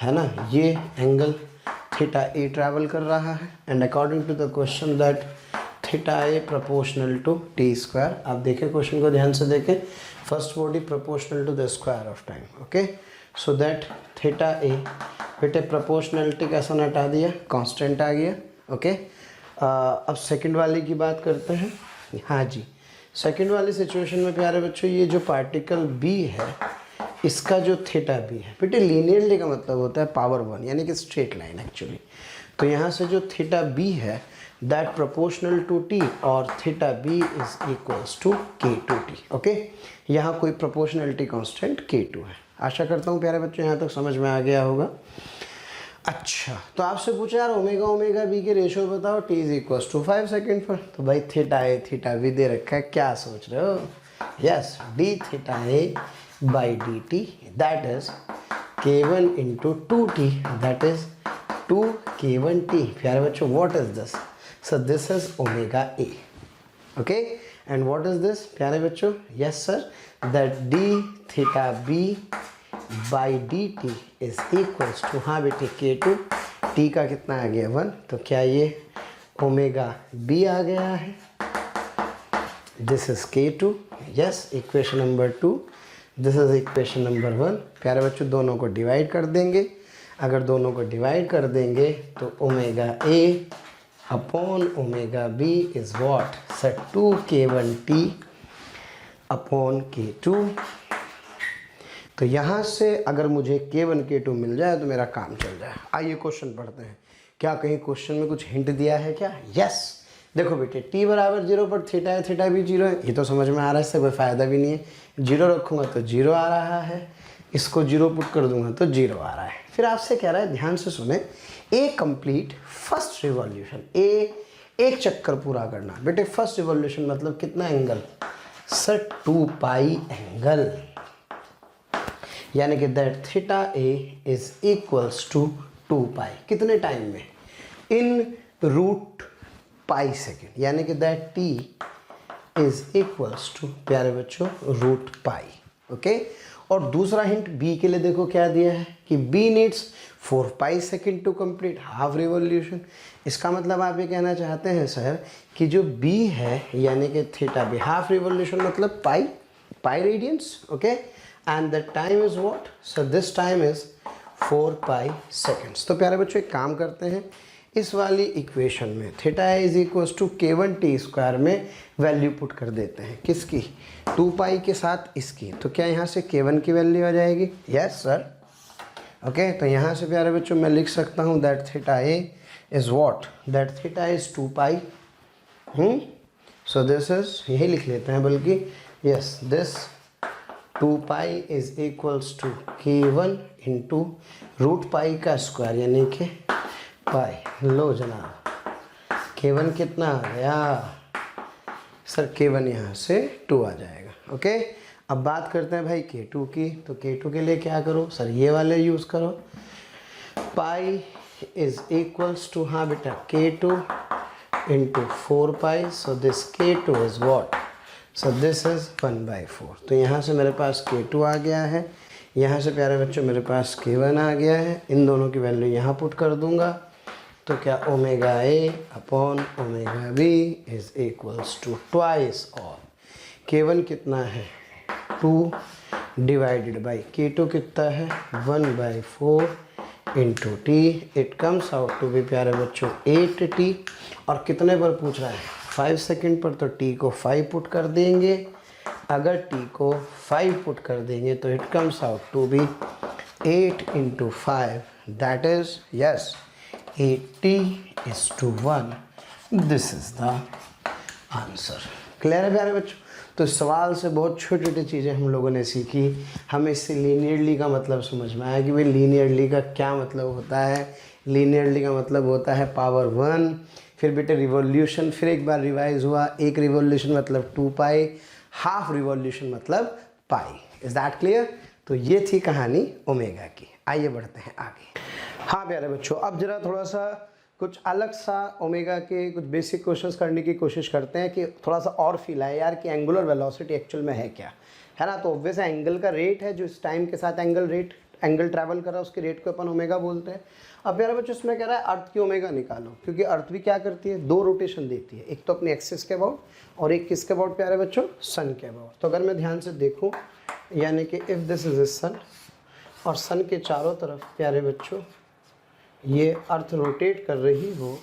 है ना, ये एंगल थीटा ए ट्रैवल कर रहा है and according to the question that theta a proportional to t square. आप देखें क्वेश्चन को ध्यान से देखें, first body proportional to the square of time. Okay, so that theta a बेटे प्रोपोर्शनलिटी का सन हटा दिया, कांस्टेंट आ गया। ओके, अब सेकंड वाले की बात करते हैं। हाँ जी, सेकंड वाली सिचुएशन में प्यारे बच्चों, ये जो पार्टिकल बी है इसका जो थीटा बी है बेटे, लीनियरली का मतलब होता है पावर 1 यानी कि स्ट्रेट लाइन एक्चुअली। तो यहाँ से जो थीटा बी है दैट प्रोपोर्शनल टू टी और theta B is equals to k2t। Okay, यहाँ कोई प्रोपोर्शनलिटी कांस्टेंट k2 है। आशा करता हूँ प्यारे बच्चों यहाँ तक समझ में आ गया होगा। अच्छा, तो आपसे पूछा यार ओमेगा ओमेगा बी के रेशियो बताओ, t is equals to 5 second पर। तो भाई थीटा ए थीटा बी दे रखा है, क्या सोच रहे हो? Yes, d theta A by D t that is k1 into 2t that is 2k1t। प्यारे बच्चों, what is this? So this is omega A, okay, and what is this प्यारे बच्चों? Yes sir, that d theta b by dt is equals to, हाँ बेटे k2, t का कितना आ गया 1, तो क्या ये ओमेगा b आ गया है? This is K2, yes, equation number 2, this is equation number 1। प्यारे बच्चों दोनों को डिवाइड कर देंगे। अगर दोनों को डिवाइड कर देंगे तो omega A upon omega B is what sir 2K1T upon K2। तो यहाँ से अगर मुझे K1 K2 मिल जाए तो मेरा काम चल जाए। आइए क्वेश्चन पढ़ते हैं। क्या कहीं क्वेश्चन में कुछ हिंट दिया है क्या? यस, देखो बेटे t बराबर 0 पर थीटा है, थीटा भी 0 है, ये तो समझ में आ रहा है, इससे कोई फ़ायदा भी नहीं है। 0 रखूँगा तो 0 आ रहा है, इसको 0 पुट कर दूंगा तो 0 आ रहा है। फिर आपसे कह रहा है, ध्यान से सुने, ए कंप्लीट फर्स्ट रिवॉल्यूशन, एक चक्कर पूरा करना। बेटे फर्स्ट रिवॉल्यूशन मतलब कितना एंगल सर 2 पाई एंगल, यानी कि that theta A is equals to 2 pi. कितने टाइम में? इन रूट पाई सेकेंड, यानी कि that t is equals to प्यारे बच्चों रूट पाई। ओके, और दूसरा हिंट बी के लिए देखो क्या दिया है कि B needs 4 pi second to complete half revolution. इसका मतलब आप ये कहना चाहते हैं सर कि जो बी है यानी कि थीटा बी हाफ रिवॉल्यूशन मतलब पाई radiance. Okay, and the time is what sir this time is 4 pi seconds. तो प्यारे बच्चों एक काम करते हैं, इस वाली इक्वेशन में theta is equals to K1T square में वैल्यू पुट कर देते हैं। किसकी? 2 पाई के साथ इसकी। तो क्या यहाँ से K1 की वैल्यू आ जाएगी? Yes sir. ओके, तो यहाँ से प्यारे बच्चों मैं लिख सकता हूँ that theta A is what, that theta is 2 pi. So this is, यही लिख लेते हैं बल्कि, yes, this 2 pi is equals to K1 into root pi का स्क्वायर यानी कि पाई। लो जनाब, K1 कितना आ गया सर? K1 यहाँ से 2 आ जाएगा। ओके, अब बात करते हैं भाई K2 की। तो K2 के लिए क्या करो सर? ये वाले यूज़ करो, पाई इज इक्वल्स टू, हाँ बेटा, K2 into 4 pi. So this K2 is what so this is 1/4। तो यहाँ से मेरे पास K2 आ गया है, यहाँ से प्यारे बच्चों मेरे पास K1 आ गया है। इन दोनों की वैल्यू यहाँ पुट कर दूंगा तो क्या omega A upon omega B is equals to twice of K1 कितना है 2 डिवाइडेड बाई K2 कितना है 1/4 into t. It comes out to be प्यारे बच्चों 8t। और कितने पर पूछ रहा है? 5 सेकेंड पर। तो t को 5 पुट कर देंगे। अगर t को 5 पुट कर देंगे तो it comes out to be 8 into 5, that is yes 80 is to 1. This is the answer. Clear है प्यारे बच्चों? तो इस सवाल से बहुत छोटी छोटी चीज़ें हम लोगों ने सीखी। हमें इससे लीनियरली का मतलब समझ में आया कि भाई लीनियरली का क्या मतलब होता है। लीनियरली का मतलब होता है पावर 1। फिर बेटे रिवॉल्यूशन फिर एक बार रिवाइज हुआ, एक रिवॉल्यूशन मतलब 2 पाई, हाफ रिवॉल्यूशन मतलब पाई। Is that clear? तो ये थी कहानी ओमेगा की। आइए बढ़ते हैं आगे। हाँ प्यारे बच्चों, अब जरा थोड़ा सा कुछ अलग सा ओमेगा के कुछ बेसिक क्वेश्चंस करने की कोशिश करते हैं कि थोड़ा सा और फील आए यार कि एंगुलर वेलोसिटी एक्चुअल में है क्या, है ना। तो ऑब्वियस एंगल का रेट है जो इस टाइम के साथ एंगल ट्रैवल कर रहा है, उसके रेट को अपन ओमेगा बोलते हैं। अब प्यारे बच्चों इसमें कह रहा है अर्थ की ओमेगा निकालो, क्योंकि अर्थ भी क्या करती है 2 रोटेशन देती है, एक तो अपने एक्सिस के अबाउट और एक किसके अबाउट प्यारे बच्चों? सन के अबाउट। तो अगर मैं ध्यान से देखूँ यानी कि इफ़ दिस इज सन और सन के चारों तरफ प्यारे बच्चों ये अर्थ रोटेट कर रही हो,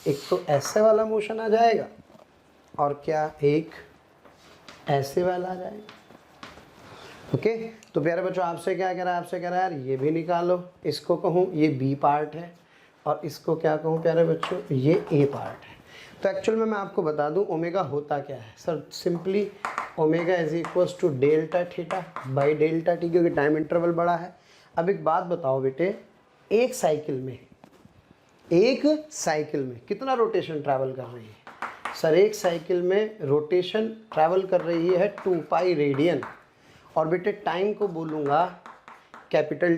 एक तो ऐसे वाला मोशन आ जाएगा और क्या एक ऐसे वाला आ जाएगा। ओके, तो प्यारे बच्चों आपसे क्या कह रहा है? आपसे कह रहा है यार ये भी निकालो, इसको कहूँ ये बी पार्ट है और इसको क्या कहूँ प्यारे बच्चों? ये ए पार्ट है। तो एक्चुअल में मैं आपको बता दूँ ओमेगा होता क्या है sir? Simply omega is equals to delta theta by delta t, क्योंकि टाइम इंटरवल बड़ा है। अब एक बात बताओ बेटे, एक साइकिल में कितना रोटेशन ट्रैवल कर रही है सर? एक साइकिल में रोटेशन ट्रैवल कर रही है 2 पाई रेडियन। और बेटे टाइम को बोलूँगा कैपिटल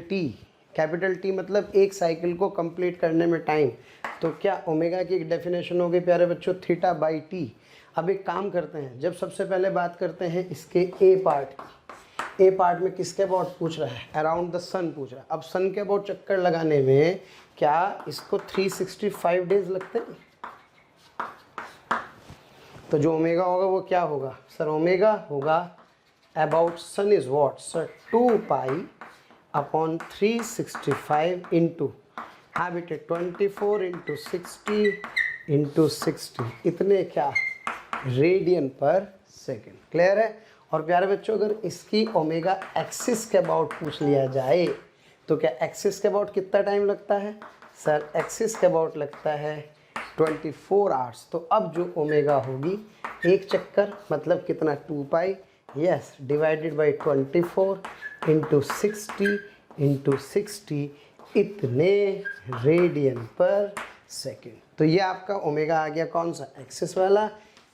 टी मतलब एक साइकिल को कंप्लीट करने में टाइम। तो क्या ओमेगा की एक डेफिनेशन हो गई प्यारे बच्चों थीटा बाई टी। अब एक काम करते हैं, जब सबसे पहले बात करते हैं इसके ए पार्ट की। ए पार्ट में किसके अबाउट पूछ रहा है? अराउंड द सन पूछ रहा है। अब सन के अबाउट चक्कर लगाने में क्या इसको 365 डेज लगते हैं? तो जो ओमेगा होगा वो क्या होगा सर, ओमेगा होगा about sun is what sir 2 pi upon 365 into हाँ बेटे 24 इंटू 60 इंटू 60 इतने क्या रेडियन पर सेकेंड। क्लियर है। और प्यारे बच्चों अगर इसकी ओमेगा एक्सिस के अबाउट पूछ लिया जाए तो क्या एक्सिस के अबाउट कितना टाइम लगता है सर, एक्सिस के अबाउट लगता है 24 आवर्स। तो अब जो ओमेगा होगी एक चक्कर मतलब कितना 2 pi yes divided by 24 into 60 into 60 इतने रेडियन पर सेकेंड। तो ये आपका ओमेगा आ गया कौन सा एक्सिस वाला,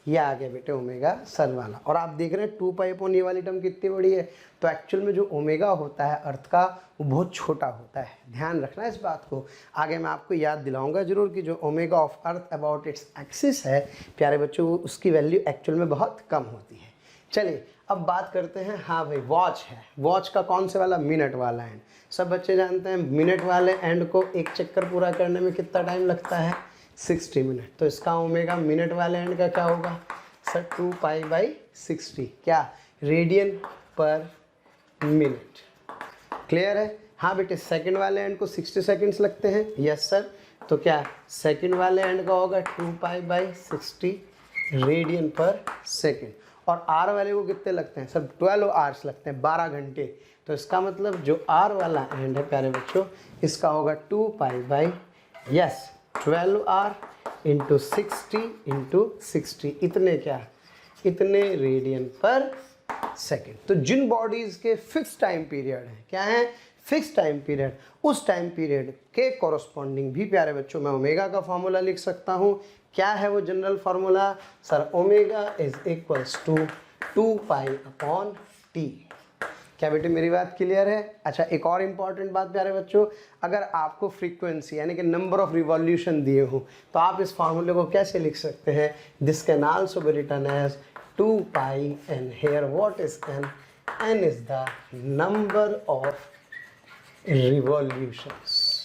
ये आ गया बेटे ओमेगा सन वाला। और आप देख रहे हैं 2 पाई अपॉन ये वाली टर्म कितनी बड़ी है। तो एक्चुअल में जो ओमेगा होता है अर्थ का वो बहुत छोटा होता है, ध्यान रखना इस बात को। आगे मैं आपको याद दिलाऊंगा जरूर कि जो omega of earth about its axis है प्यारे बच्चों उसकी वैल्यू एक्चुअल में बहुत कम होती है। चलिए अब बात करते हैं, हाँ भाई वॉच है, वॉच का कौन से वाला, मिनट वाला एंड। सब बच्चे जानते हैं मिनट वाले एंड को एक चक्कर पूरा करने में कितना टाइम लगता है 60 मिनट। तो इसका ओमेगा मिनट वाले एंड का क्या होगा सर 2 पाई बाई 60 क्या रेडियन पर मिनट। क्लियर है। हाँ बेटे सेकंड वाले एंड को 60 सेकंड्स लगते हैं यस सर। तो क्या सेकंड वाले एंड का होगा 2 पाई बाई 60 रेडियन पर सेकंड। और आर वाले को कितने लगते हैं सब 12 आवर्स लगते हैं 12 घंटे। तो इसका मतलब जो आर वाला एंड है प्यारे बच्चों इसका होगा 2 pi by yes 12 hour into 60 into 60 इतने क्या इतने रेडियन पर सेकेंड। तो जिन बॉडीज़ के फिक्स टाइम पीरियड हैं क्या है फिक्स टाइम पीरियड, उस टाइम पीरियड के कॉरस्पॉन्डिंग भी प्यारे बच्चों मैं ओमेगा का फॉर्मूला लिख सकता हूँ। क्या है वो general formula sir, omega is equals to 2 pi upon t. क्या बेटे मेरी बात क्लियर है। अच्छा एक और इम्पॉर्टेंट बात प्यारे बच्चों, अगर आपको फ्रीक्वेंसी यानी कि नंबर ऑफ रिवॉल्यूशन दिए हो तो आप इस फार्मूले को कैसे लिख सकते हैं, this can also be written as 2 pi and here what is n is the number of revolutions.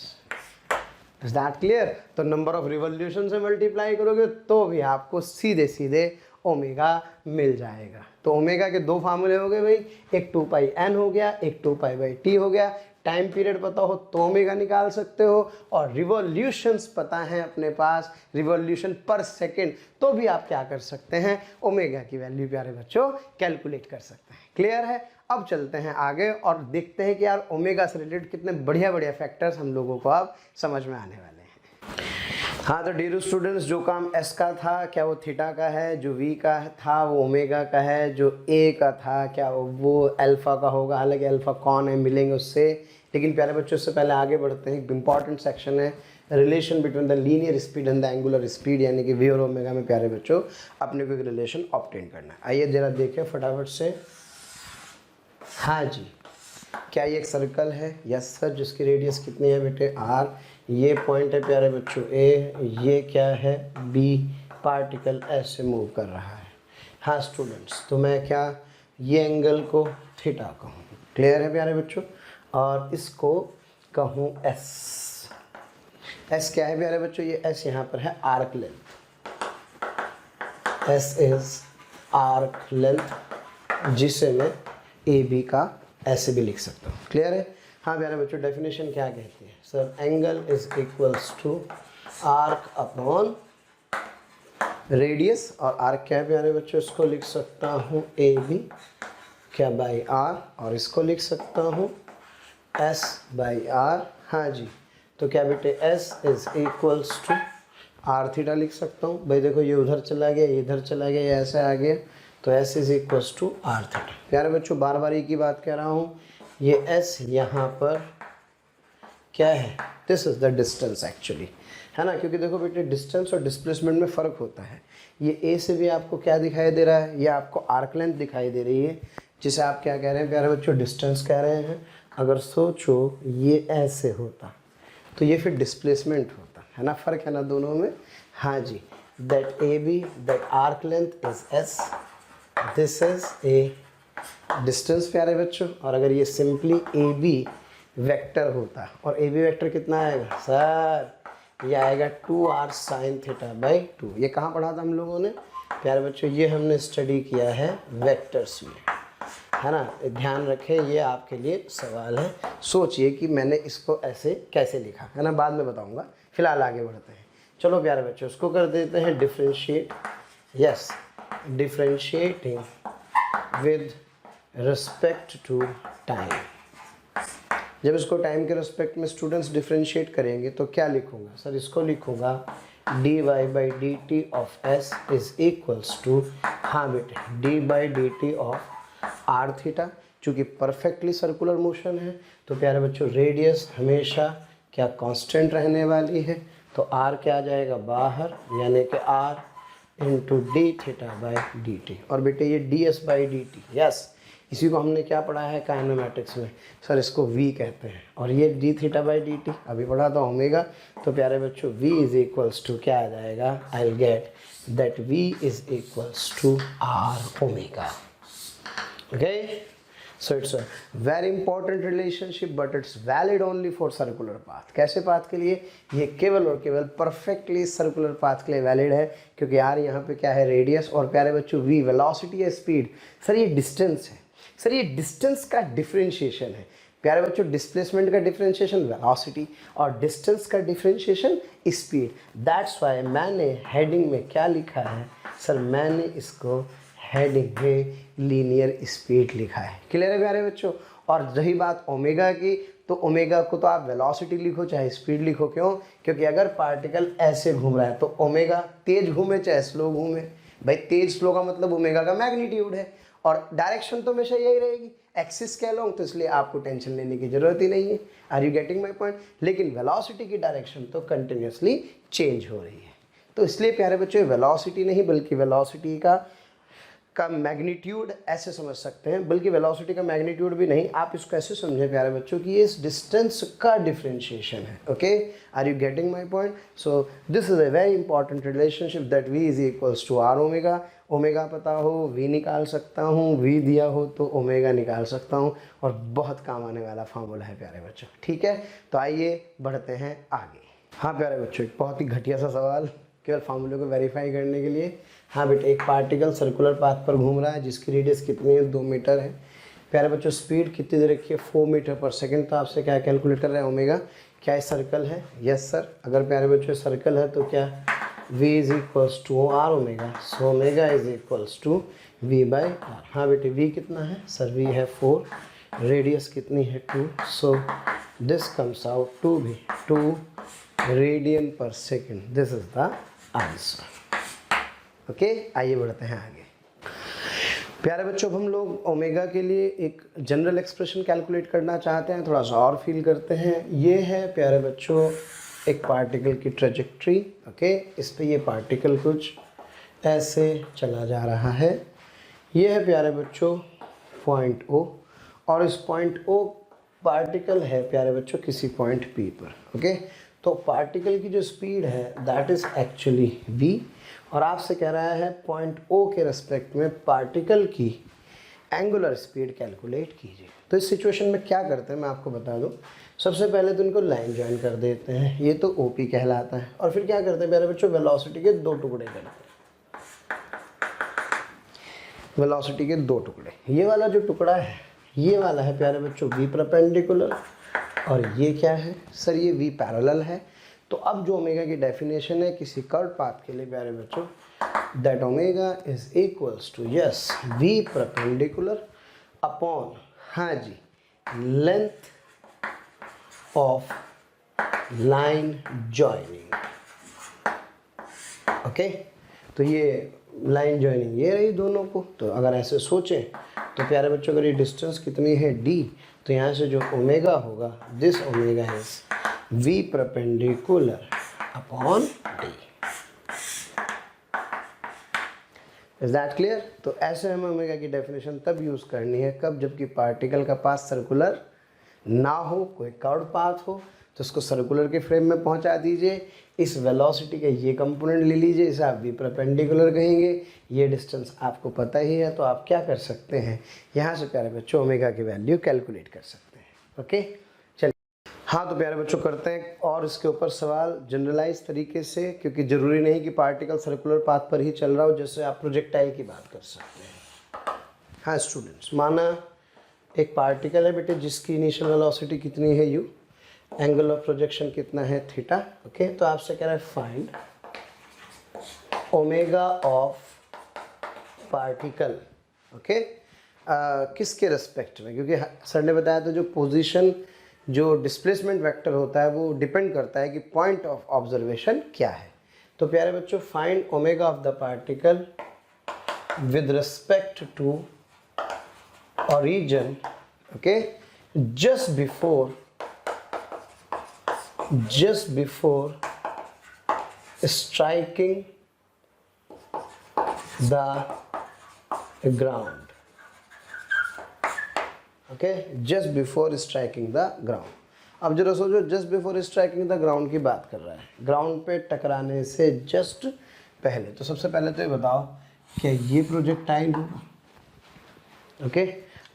Is that clear. तो नंबर ऑफ रिवॉल्यूशन से मल्टीप्लाई करोगे तो भी आपको सीधे सीधे ओमेगा मिल जाएगा। तो ओमेगा के दो फार्मूले हो गए भाई, एक 2 पाई एन हो गया, एक 2 पाई बाई टी हो गया। टाइम पीरियड पता हो तो ओमेगा निकाल सकते हो, और रिवॉल्यूशंस पता है अपने पास रिवॉल्यूशन पर सेकेंड, तो भी आप क्या कर सकते हैं ओमेगा की वैल्यू प्यारे बच्चों कैलकुलेट कर सकते हैं। क्लियर है। अब चलते हैं आगे और देखते हैं कि यार ओमेगा से रिलेटेड कितने बढ़िया बढ़िया फैक्टर्स हम लोगों को अब समझ में आने वाले हैं। हाँ तो डियर स्टूडेंट्स, जो काम एस का था क्या वो थीटा का है, जो वी का था वो ओमेगा का है, जो ए का था क्या वो अल्फा का होगा। हालांकि अल्फा कौन है मिलेंगे उससे, लेकिन प्यारे बच्चों से पहले आगे बढ़ते हैं। एक इंपॉर्टेंट सेक्शन है relation between the linear speed and the angular speed, यानी कि वी और ओमेगा में प्यारे बच्चों अपने को एक रिलेशन ऑब्टेन करना है। आइए जरा देखें फटाफट से। हाँ जी, क्या ये एक सर्कल है, यस सर, जिसकी रेडियस कितनी है बेटे आर। ये पॉइंट है प्यारे बच्चों ए, ये क्या है बी, पार्टिकल ऐसे मूव कर रहा है। हाँ स्टूडेंट्स, तो मैं क्या ये एंगल को थीटा कहूँ। क्लियर है प्यारे बच्चों। और इसको कहूँ एस। एस क्या है प्यारे बच्चों, ये एस यहाँ पर है arc length. S is arc length, जिसे मैं ए बी का ऐसे भी लिख सकता हूँ। क्लियर है। हाँ प्यारे बच्चों, डेफिनेशन क्या कहती है sir, angle is equals to arc upon radius. और आर्क क्या है प्यारे बच्चों, इसको लिख सकता हूँ ए बी क्या बाई आर, और इसको लिख सकता हूँ एस बाई आर। हाँ जी, तो क्या बेटे s is equals to are theta लिख सकता हूँ। भाई देखो ये उधर चला गया, ये इधर चला गया, ये ऐसे आ गया, तो S is equals to are theta. प्यारे बच्चों बार बार एक ही बात कह रहा हूँ, ये एस यहाँ पर क्या है, this is the distance actually, है ना। क्योंकि देखो बेटे डिस्टेंस और डिस्प्लेसमेंट में फ़र्क होता है। ये ए से भी आपको क्या दिखाई दे रहा है, ये आपको आर्क लेंथ दिखाई दे रही है, जिसे आप क्या कह रहे हैं प्यारे बच्चों डिस्टेंस कह रहे हैं। अगर सोचो ये ऐसे होता तो ये फिर डिस्प्लेसमेंट होता, है ना, फ़र्क है ना दोनों में। हाँ जी, that a b that arc length is s, this is a distance प्यारे बच्चों। और अगर ये सिंपली ए बी वेक्टर होता, और ए बी वेक्टर कितना आएगा सर, ये आएगा 2r sin थीटा बाई 2। ये कहाँ पढ़ा था हम लोगों ने, प्यारे बच्चों ये हमने स्टडी किया है वेक्टर्स में, है ना। ध्यान रखें ये आपके लिए सवाल है, सोचिए कि मैंने इसको ऐसे कैसे लिखा, है ना, बाद में बताऊंगा, फिलहाल आगे बढ़ते हैं। चलो प्यारे बच्चों इसको कर देते हैं differentiate. Yes, differentiating with respect to time. जब इसको टाइम के रिस्पेक्ट में स्टूडेंट्स डिफ्रेंशिएट करेंगे तो क्या लिखूंगा सर, इसको लिखूंगा dy by D T of S is equals to, हाँ बेटे, D by D T of R theta. चूँकि परफेक्टली सर्कुलर मोशन है तो प्यारे बच्चों रेडियस हमेशा क्या कांस्टेंट रहने वाली है, तो आर क्या आ जाएगा बाहर, यानी कि R into D theta by D T. और बेटे ये D S by D T, yes, इसी को हमने क्या पढ़ा है काइनेमेटिक्स में सर, इसको v कहते हैं। और ये D theta by D T अभी पढ़ा था ओमेगा, तो प्यारे बच्चों v इज इक्वल्स टू क्या आ जाएगा, I will get that v is equals to R omega. Okay, so it's a very important relationship but it's valid only for circular path. कैसे पाथ के लिए, ये केवल और केवल परफेक्टली सर्कुलर पाथ के लिए वैलिड है, क्योंकि यार यहाँ पे क्या है रेडियस, और प्यारे बच्चों v वेलोसिटी है, स्पीड, सर ये डिस्टेंस है, सर ये डिस्टेंस का डिफरेंशिएशन है। प्यारे बच्चों डिस्प्लेसमेंट का डिफरेंशिएशन वेलोसिटी और डिस्टेंस का डिफरेंशिएशन स्पीड। दैट्स वाई मैंने हेडिंग में क्या लिखा है सर, मैंने इसको हेडिंग में लीनियर स्पीड लिखा है। क्लियर है प्यारे बच्चों। और रही बात ओमेगा की, तो ओमेगा को तो आप वेलोसिटी लिखो चाहे स्पीड लिखो, क्यों, क्योंकि अगर पार्टिकल ऐसे घूम रहा है तो ओमेगा तेज घूमे चाहे स्लो घूमे, भाई तेज स्लो का मतलब ओमेगा का मैग्नीट्यूड है, और डायरेक्शन तो हमेशा यही रहेगी एक्सिस के अलोंग, तो इसलिए आपको टेंशन लेने की जरूरत ही नहीं है। Are you getting my point. लेकिन वेलोसिटी की डायरेक्शन तो कंटिन्यूसली चेंज हो रही है, तो इसलिए प्यारे बच्चों वेलोसिटी नहीं बल्कि वेलोसिटी का मैग्नीट्यूड ऐसे समझ सकते हैं, बल्कि वेलोसिटी का मैग्नीट्यूड भी नहीं, आप इसको ऐसे समझें प्यारे बच्चों कि ये इस डिस्टेंस का डिफरेंशिएशन है। Okay, are you getting my point. So this is a very important relationship that v is equals to R omega. Omega पता हो v निकाल सकता हूँ, v दिया हो तो ओमेगा निकाल सकता हूँ, और बहुत काम आने वाला फार्मूला है प्यारे बच्चों। ठीक है, तो आइए बढ़ते हैं आगे। हाँ प्यारे बच्चों, एक बहुत ही घटिया सा सवाल केवल फार्मूले को वेरीफाई करने के लिए। हाँ बेटे, एक पार्टिकल सर्कुलर पाथ पर घूम रहा है जिसकी रेडियस कितनी है, 2 मीटर है। प्यारे बच्चों स्पीड कितनी दे रखी है, 4 मीटर पर सेकंड। तो आपसे क्या कैलकुलेट कर रहे हैं ओमेगा, क्या ये सर्कल है, यस सर। अगर प्यारे बच्चों सर्कल है तो क्या v is equals to R omega, so omega is equals to v by R. हाँ बेटे v कितना है सर, v है 4, रेडियस कितनी है 2, so this comes out to be 2 radian पर second. This is the answer. Okay, आइए बढ़ते हैं आगे। प्यारे बच्चों हम लोग ओमेगा के लिए एक जनरल एक्सप्रेशन कैलकुलेट करना चाहते हैं, थोड़ा सा और फील करते हैं। ये है प्यारे बच्चों एक पार्टिकल की ट्रेजेक्ट्री। ओके, इस पे ये पार्टिकल कुछ ऐसे चला जा रहा है। ये है प्यारे बच्चों पॉइंट O, और इस पॉइंट O पार्टिकल है प्यारे बच्चों किसी पॉइंट P पर। ओके, तो पार्टिकल की जो स्पीड है दैट इज़ एक्चुअली v, और आपसे कह रहा है पॉइंट O के रेस्पेक्ट में पार्टिकल की एंगुलर स्पीड कैलकुलेट कीजिए। तो इस सिचुएशन में क्या करते हैं मैं आपको बता दूं। सबसे पहले तो इनको लाइन ज्वाइन कर देते हैं, ये तो OP कहलाता है। और फिर क्या करते हैं प्यारे बच्चों, वेलोसिटी के 2 टुकड़े करते हैं, वेलोसिटी के 2 टुकड़े। ये वाला जो टुकड़ा है ये वाला है प्यारे बच्चों v परपेंडिकुलर, और ये क्या है सर, ये v पैरेलल है। तो अब जो ओमेगा की डेफिनेशन है किसी कर्व पाथ के लिए प्यारे बच्चों, that omega is equals to yes v perpendicular upon, हाँ जी, length of line joining. Okay, तो ये लाइन जॉइनिंग ये रही दोनों को। तो अगर ऐसे सोचें तो प्यारे बच्चों अगर ये डिस्टेंस कितनी है d, तो यहाँ से जो ओमेगा होगा, this omega is v perpendicular upon d। Is that clear. तो ऐसे हमें ओमेगा की डेफिनेशन तब यूज़ करनी है कब, जबकि पार्टिकल का पाथ सर्कुलर ना हो, कोई कर्व पाथ हो, तो उसको सर्कुलर के फ्रेम में पहुंचा दीजिए। इस वेलोसिटी का ये कंपोनेंट ले लीजिए, इसे आप v परपेंडिकुलर कहेंगे। ये डिस्टेंस आपको पता ही है, तो आप क्या कर सकते हैं, यहाँ से प्यारे बच्चों ओमेगा की वैल्यू कैलकुलेट कर सकते हैं। ओके, चलिए हाँ तो प्यारे बच्चों करते हैं और इसके ऊपर सवाल जनरलाइज तरीके से, क्योंकि ज़रूरी नहीं कि पार्टिकल सर्कुलर पाथ पर ही चल रहा हो, जैसे आप प्रोजेक्टाइल की बात कर सकते हैं। हाँ स्टूडेंट्स, माना एक पार्टिकल है बेटे जिसकी इनिशियल वेलोसिटी कितनी है u, एंगल ऑफ प्रोजेक्शन कितना है थीटा। ओके, तो आपसे कह रहा है find omega of particle. Okay, किसके रेस्पेक्ट में, क्योंकि सर ने बताया था जो पोजीशन, जो डिस्प्लेसमेंट वेक्टर होता है वो डिपेंड करता है कि पॉइंट ऑफ ऑब्जर्वेशन क्या है। तो प्यारे बच्चों find omega of the particle with respect to origin, okay, just before striking the ground, okay, just before striking the ground। अब जरा सोचो, just before striking the ground की बात कर रहा है, ग्राउंड पे टकराने से जस्ट पहले। तो सबसे पहले तो ये बताओ क्या ये प्रोजेक्टाइल होगा? ओके,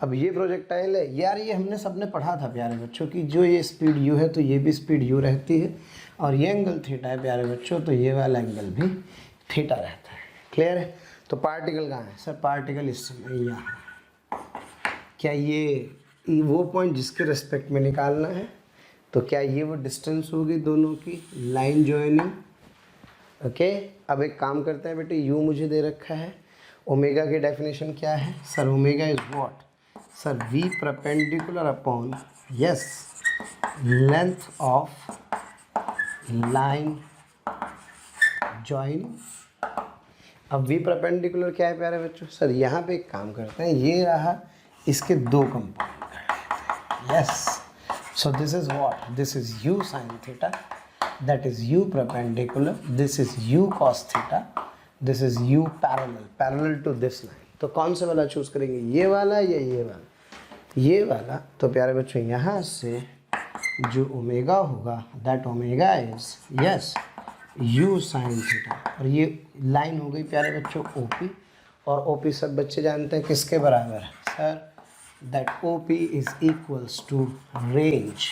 अब ये प्रोजेक्टाइल है यार, ये हमने सबने पढ़ा था प्यारे बच्चों कि जो ये स्पीड u है तो ये भी स्पीड u रहती है, और ये एंगल थीटा है प्यारे बच्चों, तो ये वाला एंगल भी थीटा रहता है। क्लियर है? तो पार्टिकल कहाँ है सर? पार्टिकल इस समय यहाँ। क्या ये वो पॉइंट जिसके रेस्पेक्ट में निकालना है? तो क्या ये वो डिस्टेंस होगी दोनों की, लाइन ज्वाइनिंग। ओके, अब एक काम करते हैं बेटे, u मुझे दे रखा है, ओमेगा की डेफिनेशन क्या है sir? Omega is what sir? v perpendicular upon yes length of line join. अब v परपेंडिकुलर क्या है प्यारे बच्चों? सर यहाँ पे एक काम करते हैं, ये रहा, इसके दो component. Yes, so this is what? This is u sine theta, that is u perpendicular, this is u cos theta, this is u parallel to this line. तो कौन सा वाला चूज करेंगे, ये वाला या ये वाला? ये वाला। तो प्यारे बच्चों यहाँ से जो ओमेगा होगा that omega is yes u sine theta, और ये लाइन हो गई प्यारे बच्चों OP, और OP सब बच्चे जानते हैं किसके बराबर है sir? That OP is equals to range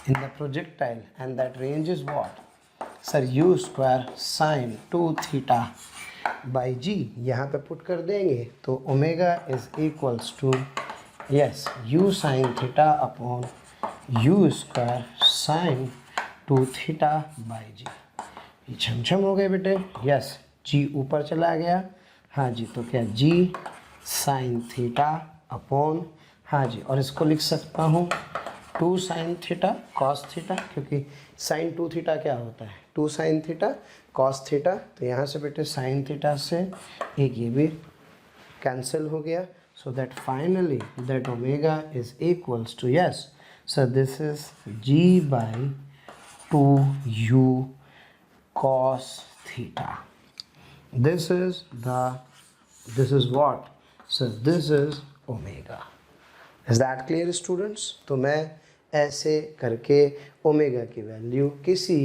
in the projectile, and that range is what sir? u square sine 2 theta by g। यहाँ पे पुट कर देंगे तो omega is equals to yes u sine theta upon u square sine 2 theta by g। ये छमछम हो गए बेटे। Yes, g ऊपर चला गया, हाँ जी, तो क्या g साइन थीटा अपॉन, हाँ जी, और इसको लिख सकता हूँ 2 साइन थीटा कॉस थीटा, क्योंकि साइन 2 थीटा क्या होता है? 2 साइन थीटा कॉस थीटा। तो यहाँ से बेटे साइन थीटा से एक ये भी कैंसिल हो गया, so that finally that omega is equals to yes sir this is g by 2u cos theta. This is what sir? This is omega. Is that clear students? तो मैं ऐसे करके ओमेगा की वैल्यू किसी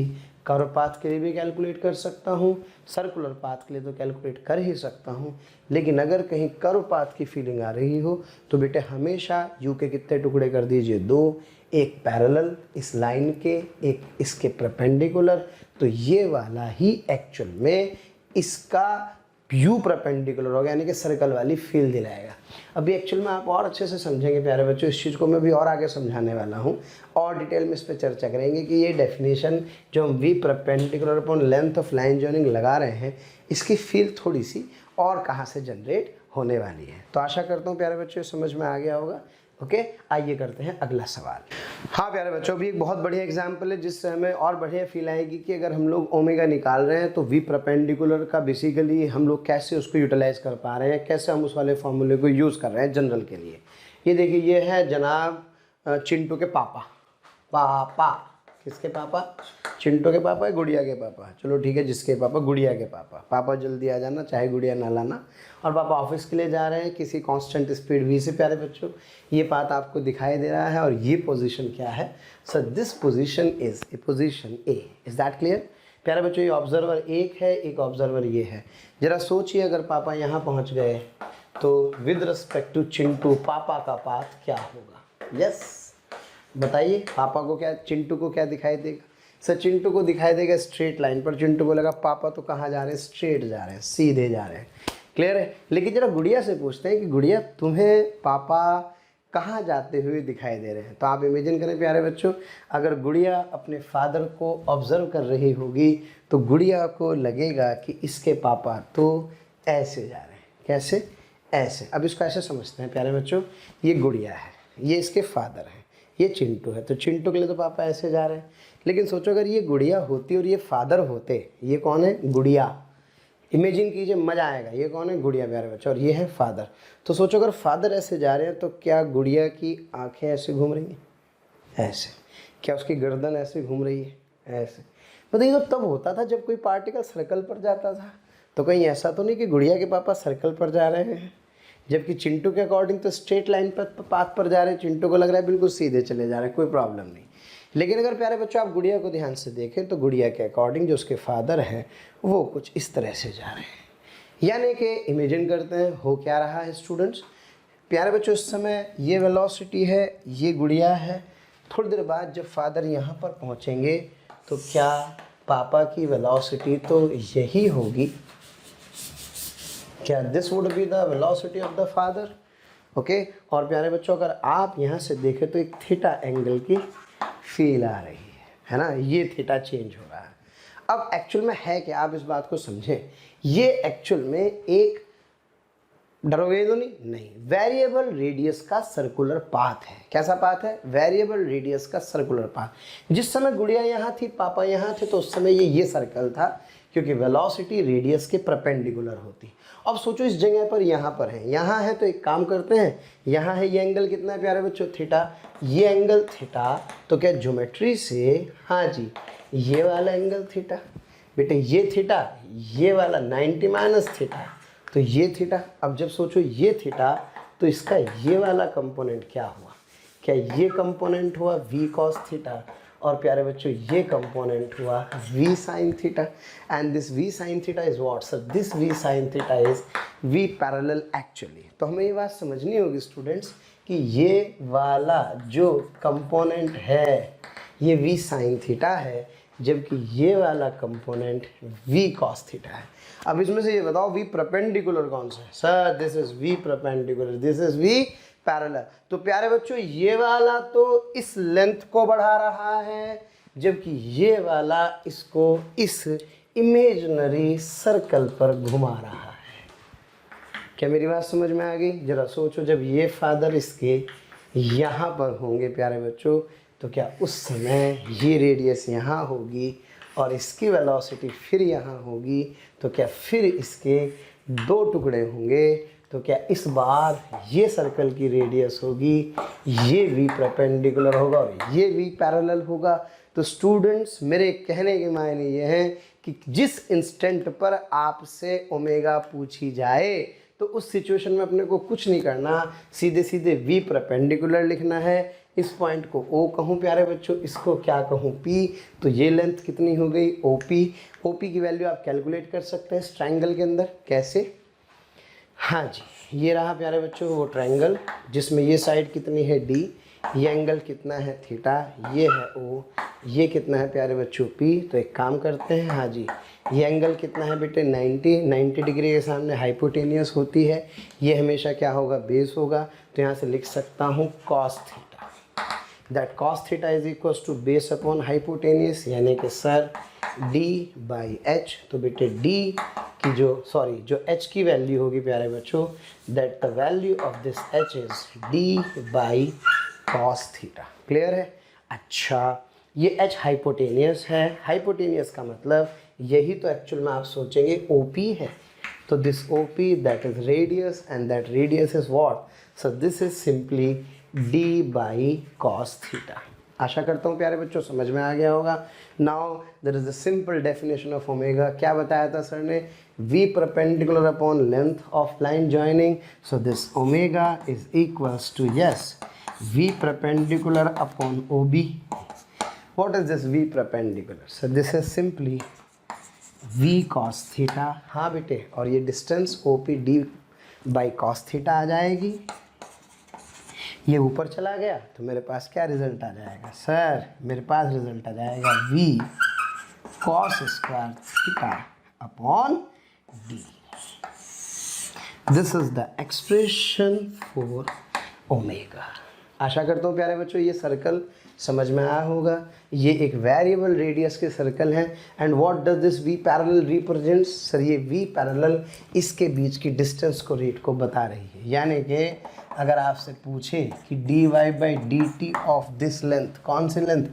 curve path के लिए भी calculate कर सकता हूँ, सर्कुलर पाथ के लिए तो कैलकुलेट कर ही सकता हूँ, लेकिन अगर कहीं कर्व पाथ की फीलिंग आ रही हो तो बेटे हमेशा u के कितने टुकड़े कर दीजिए? 2, एक पैरेलल इस लाइन के, एक इसके परपेंडिकुलर। तो ये वाला ही एक्चुअल में इसका u परपेंडिकुलर होगा, यानी कि सर्कल वाली फील दिलाएगा। अभी एक्चुअल में आप और अच्छे से समझेंगे प्यारे बच्चों, इस चीज़ को मैं भी और आगे समझाने वाला हूँ, और डिटेल में इस पर चर्चा करेंगे कि ये डेफिनेशन जो हम v perpendicular upon length of line joining लगा रहे हैं, इसकी फील थोड़ी सी और कहाँ से जनरेट होने वाली है। तो आशा करता हूँ प्यारे बच्चों समझ में आ गया होगा। ओके, आइए करते हैं अगला सवाल। हाँ प्यारे बच्चों, अभी एक बहुत बढ़िया एग्जाम्पल है जिससे हमें और बढ़िया फील आएगी कि अगर हम लोग ओमेगा निकाल रहे हैं तो v परपेंडिकुलर का बेसिकली हम लोग कैसे उसको यूटिलाइज कर पा रहे हैं, कैसे हम उस वाले फॉर्मूले को यूज़ कर रहे हैं जनरल के लिए। ये देखिए, ये है जनाब चिंटू के पापा। पापा किसके पापा? चिंटू के पापा है, गुड़िया के पापा? चलो ठीक है, जिसके पापा, गुड़िया के पापा। पापा जल्दी आ जाना, चाहे गुड़िया ना लाना। और पापा ऑफिस के लिए जा रहे हैं किसी कांस्टेंट स्पीड v से। प्यारे बच्चों ये बात आपको दिखाई दे रहा है, और ये पोजीशन क्या है sir? This position is a position A। Is that clear प्यारे बच्चों? ये ऑब्जर्वर 1 है, एक ऑब्जर्वर ये है। जरा सोचिए, अगर पापा यहाँ पहुँच गए तो विद रिस्पेक्ट टू चिंटू पापा का पाथ क्या होगा? यस, बताइए पापा को क्या, चिंटू को क्या दिखाई देगा? सर चिंटू को दिखाई देगा स्ट्रेट लाइन पर। चिंटू को लगा पापा तो कहाँ जा रहे हैं, स्ट्रेट जा रहे हैं, सीधे जा रहे हैं। क्लियर है? लेकिन जरा गुड़िया से पूछते हैं कि गुड़िया तुम्हें पापा कहाँ जाते हुए दिखाई दे रहे हैं? तो आप इमेजिन करें प्यारे बच्चों, अगर गुड़िया अपने फादर को ऑब्जर्व कर रही होगी तो गुड़िया को लगेगा कि इसके पापा तो ऐसे जा रहे हैं। कैसे? ऐसे। अब इसको ऐसे समझते हैं प्यारे बच्चों, ये गुड़िया है, ये इसके फादर हैं, ये चिंटू है, तो चिंटू के लिए तो पापा ऐसे जा रहे हैं। लेकिन सोचो अगर ये गुड़िया होती और ये फादर होते, ये कौन है? गुड़िया। इमेजिन कीजिए, मज़ा आएगा। ये कौन है? गुड़िया प्यारे बच्चे, और ये है फादर। तो सोचो अगर फादर ऐसे जा रहे हैं तो क्या गुड़िया की आंखें ऐसे घूम रही हैं? ऐसे। क्या उसकी गर्दन ऐसे घूम रही है? ऐसे। मतलब ये तो तब होता था जब कोई पार्टिकल सर्कल पर जाता था। तो कहीं ऐसा तो नहीं कि गुड़िया के पापा सर्कल पर जा रहे हैं, जबकि चिंटू के अकॉर्डिंग तो स्ट्रेट लाइन पर पाथ पर जा रहे हैं। चिंटू को लग रहा है बिल्कुल सीधे चले जा रहे हैं, कोई प्रॉब्लम नहीं। लेकिन अगर प्यारे बच्चों आप गुड़िया को ध्यान से देखें तो गुड़िया के अकॉर्डिंग जो उसके फादर हैं वो कुछ इस तरह से जा रहे हैं। यानी कि इमेजिन करते हैं हो क्या रहा है स्टूडेंट्स। प्यारे बच्चों इस समय ये वेलोसिटी है, ये गुड़िया है। थोड़ी देर बाद जब फादर यहाँ पर पहुँचेंगे तो क्या पापा की वेलोसिटी तो यही होगी? क्या this would be the velocity of the father? Okay. और प्यारे बच्चों अगर आप यहाँ से देखें तो एक थीटा एंगल की फील आ रही है ना? ये थीटा चेंज हो रहा है। अब एक्चुअल में है कि आप इस बात को समझें, ये एक्चुअल में एक, डरोगे तो नहीं, वेरिएबल रेडियस का सर्कुलर पाथ है। कैसा पाथ है? वेरिएबल रेडियस का सर्कुलर पाथ। जिस समय गुड़िया यहाँ थी, पापा यहाँ थे, तो उस समय ये सर्कल था, क्योंकि वेलोसिटी रेडियस के परपेंडिकुलर होती। अब सोचो इस जगह पर यहाँ पर है, यहाँ है, तो एक काम करते हैं, यहाँ है, ये एंगल कितना है प्यारे बच्चों? थीटा। ये एंगल थीटा, तो क्या ज्योमेट्री से, हाँ जी, ये वाला एंगल थीटा। बेटे ये थीटा, ये वाला 90 माइनस थीटा, तो ये थीटा। अब जब सोचो ये थीटा, तो इसका ये वाला कंपोनेंट क्या हुआ? क्या ये कंपोनेंट हुआ v cos थीटा, और प्यारे बच्चों ये कंपोनेंट हुआ v sin theta. And this v sin theta is what sir? This v sin theta is v parallel actually. तो हमें ये बात समझनी होगी स्टूडेंट्स कि ये वाला जो कंपोनेंट है ये v sin थीटा है, जबकि ये वाला कंपोनेंट v cos थीटा है। अब इसमें से ये बताओ v परपेंडिकुलर कौन सा है? Sir this is v perpendicular, this is v parallel. तो प्यारे बच्चों ये वाला तो इस लेंथ को बढ़ा रहा है, जबकि ये वाला इसको इस इमेजिनरी सर्कल पर घुमा रहा है। क्या मेरी बात समझ में आ गई? जरा सोचो, जब ये फादर इसके यहाँ पर होंगे प्यारे बच्चों, तो क्या उस समय ये रेडियस यहाँ होगी और इसकी वेलोसिटी फिर यहाँ होगी, तो क्या फिर इसके दो टुकड़े होंगे, तो क्या इस बार ये सर्कल की रेडियस होगी, ये v परपेंडिकुलर होगा और ये v पैरेलल होगा। तो स्टूडेंट्स मेरे कहने के मायने ये हैं कि जिस इंस्टेंट पर आपसे ओमेगा पूछी जाए तो उस सिचुएशन में अपने को कुछ नहीं करना, सीधे सीधे v परपेंडिकुलर लिखना है। इस पॉइंट को O कहूँ प्यारे बच्चों, इसको क्या कहूँ P। तो ये लेंथ कितनी हो गई? OP। OP की वैल्यू आप कैलकुलेट कर सकते हैं इस ट्रायंगल के अंदर। कैसे? हाँ जी, ये रहा प्यारे बच्चों वो ट्रायंगल जिसमें ये साइड कितनी है D, ये एंगल कितना है थीटा, ये है O, ये कितना है प्यारे बच्चों P। तो एक काम करते हैं, हाँ जी, ये एंगल कितना है बेटे 90 डिग्री के सामने हाइपोटेनियस होती है, ये हमेशा क्या होगा? बेस होगा। तो यहाँ से लिख सकता हूँ cos theta, that cos theta is equal to base upon hypotenuse, यानी कि सर d/h। तो बेटे d की जो h की वैल्यू होगी प्यारे बच्चों, that the value of this h is d/cos theta. Clear है? अच्छा, ये h हाइपोटेनियस है। हाइपोटेनियस का मतलब यही तो एक्चुअल में आप सोचेंगे OP है। तो this OP that is radius and that radius is what? So this is simply d/cos theta. आशा करता हूँ प्यारे बच्चों समझ में आ गया होगा। Now there is the simple definition of omega. क्या बताया था सर ने? v perpendicular upon length of line joining. So this omega is equals to yes v perpendicular upon OB। What is this v perpendicular? Sir this is simply v cos theta. हाँ बेटे, और ये distance OP d/cos theta आ जाएगी। ये ऊपर चला गया तो मेरे पास क्या रिजल्ट आ जाएगा सर, मेरे पास रिजल्ट आ जाएगा v cos square theta upon d। This is the expression for omega. आशा करता हूँ प्यारे बच्चों ये सर्कल समझ में आया होगा। ये एक वेरिएबल रेडियस के सर्कल है। And what does this v parallel represents? Sir ये v पैरेलल इसके बीच की डिस्टेंस को रेट को बता रही है। यानी कि अगर आपसे पूछे कि dy by D T of this length, कौन सी लेंथ?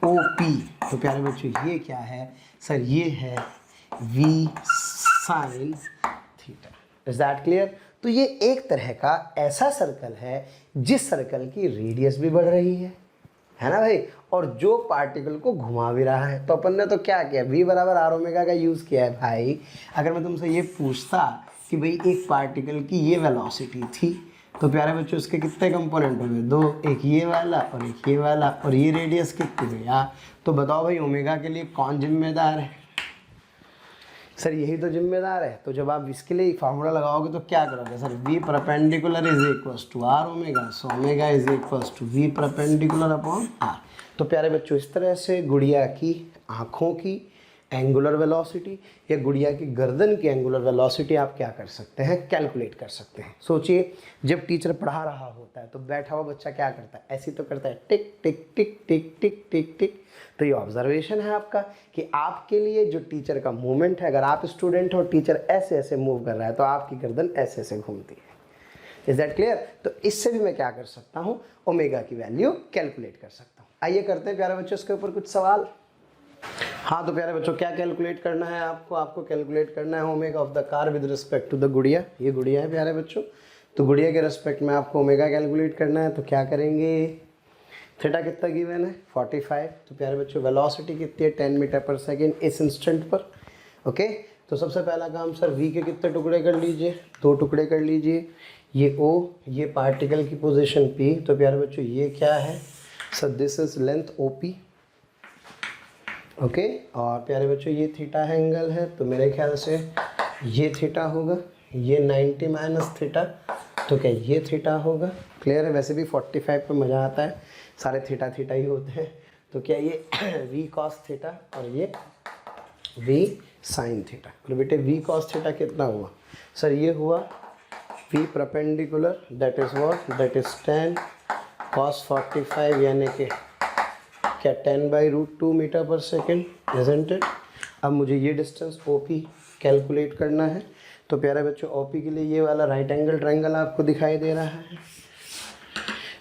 OP, तो प्यारे बच्चों ये क्या है? सर ये है v sine theta. Is that clear? तो ये एक तरह का ऐसा सर्कल है जिस सर्कल की रेडियस भी बढ़ रही है ना भाई, और जो पार्टिकल को घुमा भी रहा है। तो अपन ने तो क्या किया, v बराबर आर ओमेगा का यूज़ किया है भाई। अगर मैं तुमसे ये पूछता कि भाई एक पार्टिकल की ये वेलोसिटी थी, तो प्यारे बच्चों उसके कितने कंपोनेंट हुए? दो, एक ये वाला और एक ये वाला, और ये रेडियस कितनी हुई यार? तो बताओ भाई ओमेगा के लिए कौन जिम्मेदार है? सर यही तो जिम्मेदार है। तो जब आप इसके लिए फार्मूला लगाओगे तो क्या करोगे? Sir v perpendicular is equals to R omega, so omega is equals to v perpendicular upon R. तो प्यारे बच्चों इस तरह से गुड़िया की आँखों की एंगुलर वेलोसिटी या गुड़िया की गर्दन की एंगुलर वेलोसिटी आप क्या कर सकते हैं? कैलकुलेट कर सकते हैं। सोचिए जब टीचर पढ़ा रहा होता है तो बैठा हुआ बच्चा क्या करता है? ऐसे तो करता है टिक टिक टिक टिक टिक टिक टिक। तो ये ऑब्जर्वेशन है आपका कि आपके लिए जो टीचर का मूवमेंट है, अगर आप स्टूडेंट हो टीचर ऐसे ऐसे मूव कर रहा है तो आपकी गर्दन ऐसे ऐसे घूमती है। Is that clear? तो इससे भी मैं क्या कर सकता हूँ? ओमेगा की वैल्यू कैलकुलेट कर सकता हूँ। आइए करते हैं प्यारे बच्चों इसके ऊपर कुछ सवाल। हाँ तो प्यारे बच्चों क्या कैलकुलेट करना है आपको कैलकुलेट करना है omega of the car with respect to the गुड़िया। ये गुड़िया है प्यारे बच्चों, तो गुड़िया के रिस्पेक्ट में आपको ओमेगा कैलकुलेट करना है। तो क्या करेंगे? थीटा कितना गिवन है? 45। तो प्यारे बच्चों वेलोसिटी कितनी है? 10 मीटर पर सेकेंड इस इंस्टेंट पर। ओके, तो सबसे पहला काम सर v के कितने टुकड़े कर लीजिए? 2 टुकड़े कर लीजिए। ये O, ये पार्टिकल की पोजीशन P। तो प्यारे बच्चों ये क्या है? Sir this is length OP। Okay, और प्यारे बच्चों ये थीटा एंगल है, तो मेरे ख्याल से ये थीटा होगा। ये 90 माइनस थीटा, तो क्या ये थीटा होगा? क्लियर है? वैसे भी 45 पे मज़ा आता है, सारे थीटा थीटा ही होते हैं। तो क्या ये v cos थीटा और ये v sin थीटा। तो बेटे v cos थीटा कितना हुआ? सर ये हुआ v perpendicular, that is what? That is 10 cos 45, यानी कि क्या 10/√2 मीटर पर सेकेंड, इजंट इट? अब मुझे ये डिस्टेंस OP कैलकुलेट करना है। तो प्यारे बच्चों OP के लिए ये वाला राइट एंगल ट्रायंगल आपको दिखाई दे रहा है।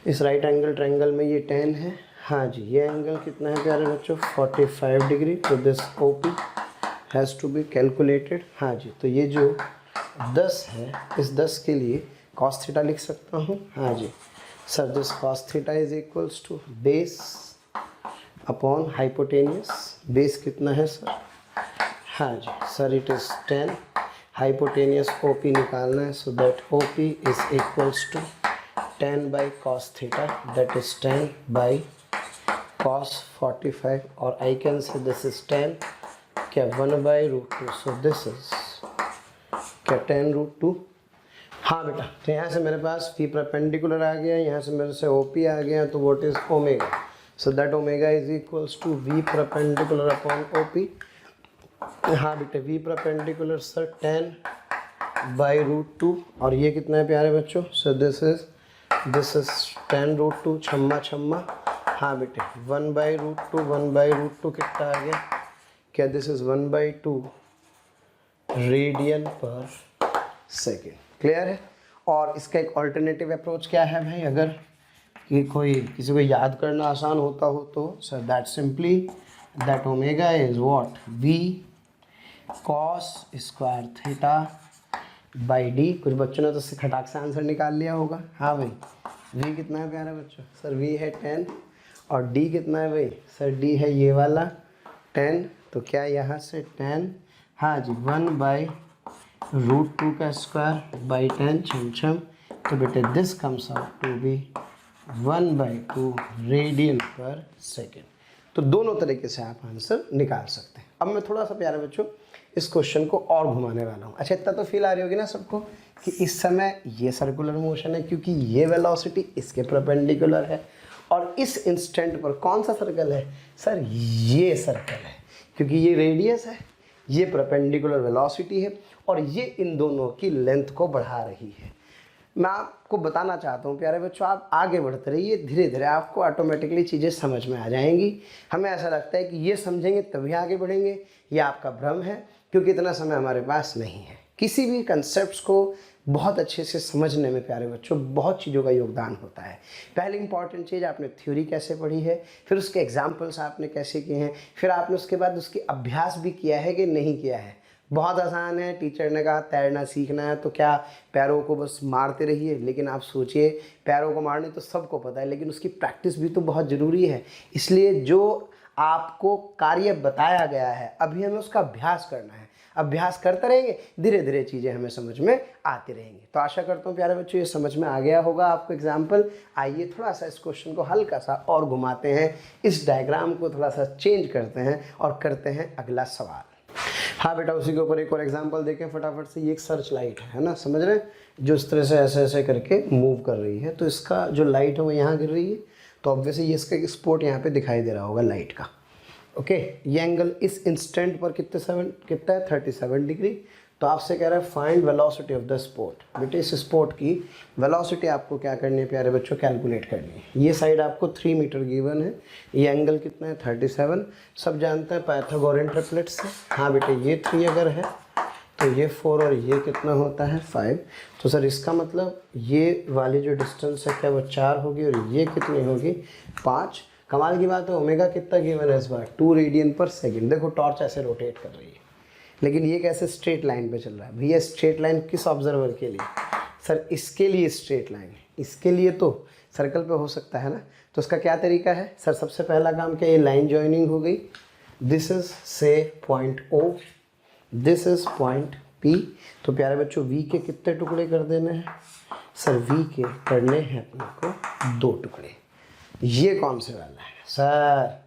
इस राइट एंगल ट्रायंगल में ये 10 है। हाँ जी, ये एंगल कितना है प्यारे बच्चों? 45 डिग्री। तो this OP has to be calculated. हाँ जी, तो ये जो 10 है, इस 10 के लिए cos थीटा लिख सकता हूँ। हाँ जी sir, this cos theta is equals to base upon hypotenuse. Base कितना है सर? हाँ जी sir, it is 10। Hypotenuse OP निकालना है, so that OP is equals to 10/cos theta, that is 10/cos 45, और I can say this is 10 क्या 1/√2, सो this is क्या 10√2। हाँ बेटा, तो यहाँ से मेरे पास v परपेंडिकुलर आ गया, यहाँ से मेरे से OP आ गया, तो what is omega? So that omega is equals to v perpendicular upon OP। हाँ बेटे, v परपेंडिकुलर सर 10/√2, और ये कितना है प्यारे बच्चों? सो दिस इज 10√2, छम्मा छम्मा। हाँ बेटे 1/√2 कितना आ गया? क्या दिस इज 1/2 रेडियन पर सेकेंड। क्लियर है? और इसका एक ऑल्टरनेटिव अप्रोच क्या है भाई? अगर कि किसी को याद करना आसान होता हो तो sir that simply that omega is what? v cos square theta by d। कुछ बच्चों ने तो इससे खटाक से आंसर निकाल लिया होगा। हाँ भाई, v कितना है प्यारे बच्चों? सर v है 10, और d कितना है भाई? सर d है ये वाला 10। तो क्या यहाँ से 10, हाँ जी 1/√2 का स्क्वायर बाई 10 छम छम। तो बेटे this comes out to be 1/2 radian पर सेकेंड। तो दोनों तरीके से आप आंसर निकाल सकते हैं। अब मैं थोड़ा सा प्यारे बच्चों इस क्वेश्चन को और घुमाने वाला हूँ। अच्छा, इतना तो फील आ रही होगी ना सबको कि इस समय ये सर्कुलर मोशन है क्योंकि ये वेलोसिटी इसके परपेंडिकुलर है, और इस इंस्टेंट पर कौन सा सर्कल है सर, ये सर्कल है क्योंकि ये रेडियस है, ये परपेंडिकुलर वेलोसिटी है, और ये इन दोनों की लेंथ को बढ़ा रही है। मैं आपको बताना चाहता हूँ प्यारे बच्चों, आप आगे बढ़ते रहिए, धीरे धीरे आपको ऑटोमेटिकली चीज़ें समझ में आ जाएंगी। हमें ऐसा लगता है कि ये समझेंगे तभी आगे बढ़ेंगे, ये आपका भ्रम है, क्योंकि इतना समय हमारे पास नहीं है। किसी भी कंसेप्ट को बहुत अच्छे से समझने में प्यारे बच्चों बहुत चीज़ों का योगदान होता है। पहली इंपॉर्टेंट चीज़, आपने थ्योरी कैसे पढ़ी है, फिर उसके एग्जाम्पल्स आपने कैसे किए हैं, फिर आपने उसके बाद उसकी अभ्यास भी किया है कि नहीं किया है। बहुत आसान है, टीचर ने कहा तैरना सीखना है तो क्या पैरों को बस मारते रहिए, लेकिन आप सोचिए पैरों को मारने तो सबको पता है, लेकिन उसकी प्रैक्टिस भी तो बहुत ज़रूरी है। इसलिए जो आपको कार्य बताया गया है अभी हमें उसका अभ्यास करना है, अभ्यास करते रहेंगे, धीरे धीरे चीज़ें हमें समझ में आती रहेंगी। तो आशा करता हूँ प्यारे बच्चों ये समझ में आ गया होगा आपको एग्जाम्पल। आइए थोड़ा सा इस क्वेश्चन को हल्का सा और घुमाते हैं, इस डायग्राम को थोड़ा सा चेंज करते हैं और करते हैं अगला सवाल। हाँ बेटा, उसी के ऊपर एक और एग्जांपल देखें फटाफट से। ये एक सर्च लाइट है ना, समझ रहे हैं, जो इस तरह से ऐसे ऐसे करके मूव कर रही है। तो इसका जो लाइट है वो यहाँ गिर रही है, तो ऑब्वियसली ये इसका एक स्पॉट यहाँ पे दिखाई दे रहा होगा लाइट का। ओके, ये एंगल इस इंस्टेंट पर कितना है 37 डिग्री। तो आपसे कह रहा है find velocity of the spot. बेटे इस स्पॉट की वेलोसिटी आपको क्या करनी है प्यारे बच्चों, कैलकुलेट करनी है। ये साइड आपको 3 मीटर गिवन है, ये एंगल कितना है 37, सब जानते हैं पाइथागोरन ट्रिपलेट से। हाँ बेटे ये 3 अगर है तो ये 4 और ये कितना होता है 5। तो सर इसका मतलब ये वाली जो डिस्टेंस है क्या वो 4 होगी, और ये कितनी होगी 5। कमाल की बात है, ओमेगा कितना गिवन है इस बार 2 रेडियन पर सेकेंड। देखो टॉर्च ऐसे रोटेट कर रही है, लेकिन ये कैसे स्ट्रेट लाइन पे चल रहा है भैया। स्ट्रेट लाइन किस ऑब्जर्वर के लिए सर, इसके लिए स्ट्रेट लाइन, इसके लिए तो सर्कल पे हो सकता है ना। तो उसका क्या तरीका है सर, सबसे पहला काम क्या, ये लाइन जॉइनिंग हो गई। दिस इज से point O, this is point P। तो प्यारे बच्चों V के कितने टुकड़े कर देने हैं सर, V के करने हैं अपने को 2 टुकड़े। ये कौन से वाला है सर,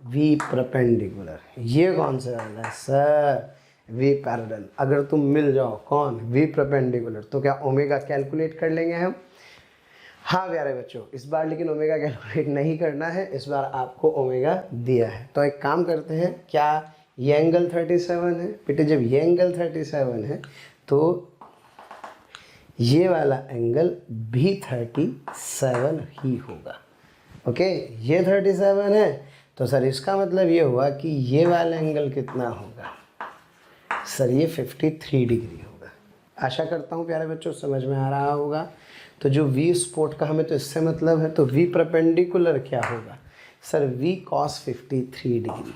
V परपेंडिकुलर। ये कौन से वाला है सर, V पैरेलल। अगर तुम मिल जाओ कौन, V परपेंडिकुलर, तो क्या ओमेगा कैलकुलेट कर लेंगे हम। हाँ प्यारे बच्चों, इस बार लेकिन ओमेगा कैलकुलेट नहीं करना है, इस बार आपको ओमेगा दिया है। तो एक काम करते हैं, क्या ये एंगल 37 है बेटे, जब ये एंगल 37 है तो ये वाला एंगल भी 37 ही होगा। ओके, ये 37 है तो सर इसका मतलब ये हुआ कि ये वाला एंगल कितना होगा सर, ये 53 डिग्री होगा। आशा करता हूँ प्यारे बच्चों समझ में आ रहा होगा। तो जो V स्पॉट का हमें तो इससे मतलब है, तो V परपेंडिकुलर क्या होगा सर, V cos 53 डिग्री।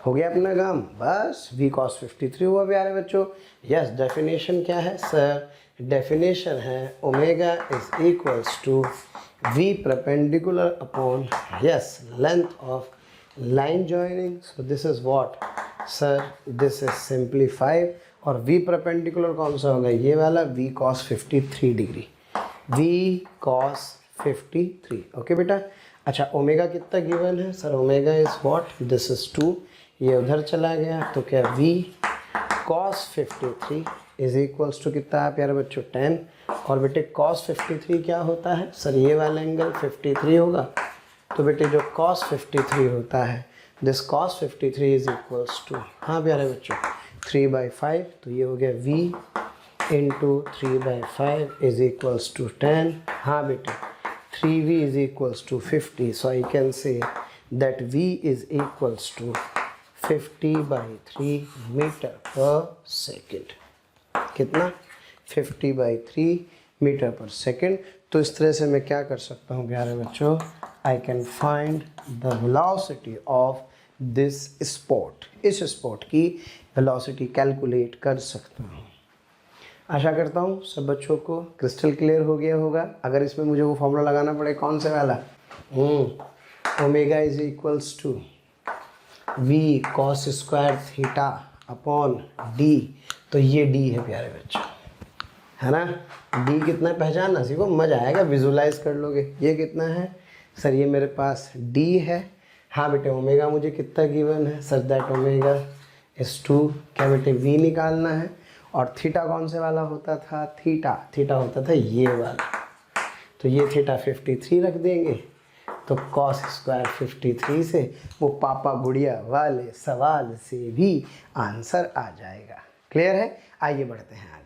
हो गया अपना काम, बस V cos 53 हुआ प्यारे बच्चों। यस, डेफिनेशन क्या है सर, डेफिनेशन है omega is equals to V perpendicular upon yes length of line joining. So this is what sir, this is simply 5, और V perpendicular कौन सा होगा, ये वाला V cos 53 degree, V cos 53। Okay बेटा, अच्छा ओमेगा कितना गिवन है sir, omega is what, this is 2, ये उधर चला गया तो क्या V cos 53 is equals to कितना है प्यारे बच्चों 10। और बेटे cos 53 क्या होता है सर, ये वाला एंगल 53 होगा। तो बेटे जो cos 53 होता है, this cos 53 is equals to, हाँ प्यारे बच्चों 3/5। तो ये हो गया V into 3/5 is equals to 10। हाँ बेटे 3V is equals to 50। So I can say that V is equals to 50/3 metre पर सेकेंड। कितना 50/3 मीटर पर सेकेंड। तो इस तरह से मैं क्या कर सकता हूँ प्यारे बच्चों, I can find the velocity of this spot. इस स्पॉट की वेलोसिटी कैलकुलेट कर सकता हूँ। आशा करता हूँ सब बच्चों को क्रिस्टल क्लियर हो गया होगा। अगर इसमें मुझे वो फॉर्मूला लगाना पड़े कौन से वाला, omega is equals to V cos square theta upon D। तो ये D है प्यारे बच्चों, है ना। D कितना पहचानना सीखो, मज़ा आएगा, विजुलाइज कर लोगे। ये कितना है सर, ये मेरे पास D है। हाँ बेटे ओमेगा मुझे कितना गिवन है सर, दैट ओमेगा S2 क्या बेटे V निकालना है, और थीटा कौन से वाला होता था, थीटा होता था ये वाला, तो ये थीटा 53 रख देंगे, तो cos स्क्वायर 53 से वो पापा गुड़िया वाले सवाल से भी आंसर आ जाएगा। क्लियर है? आइए बढ़ते हैं आगे।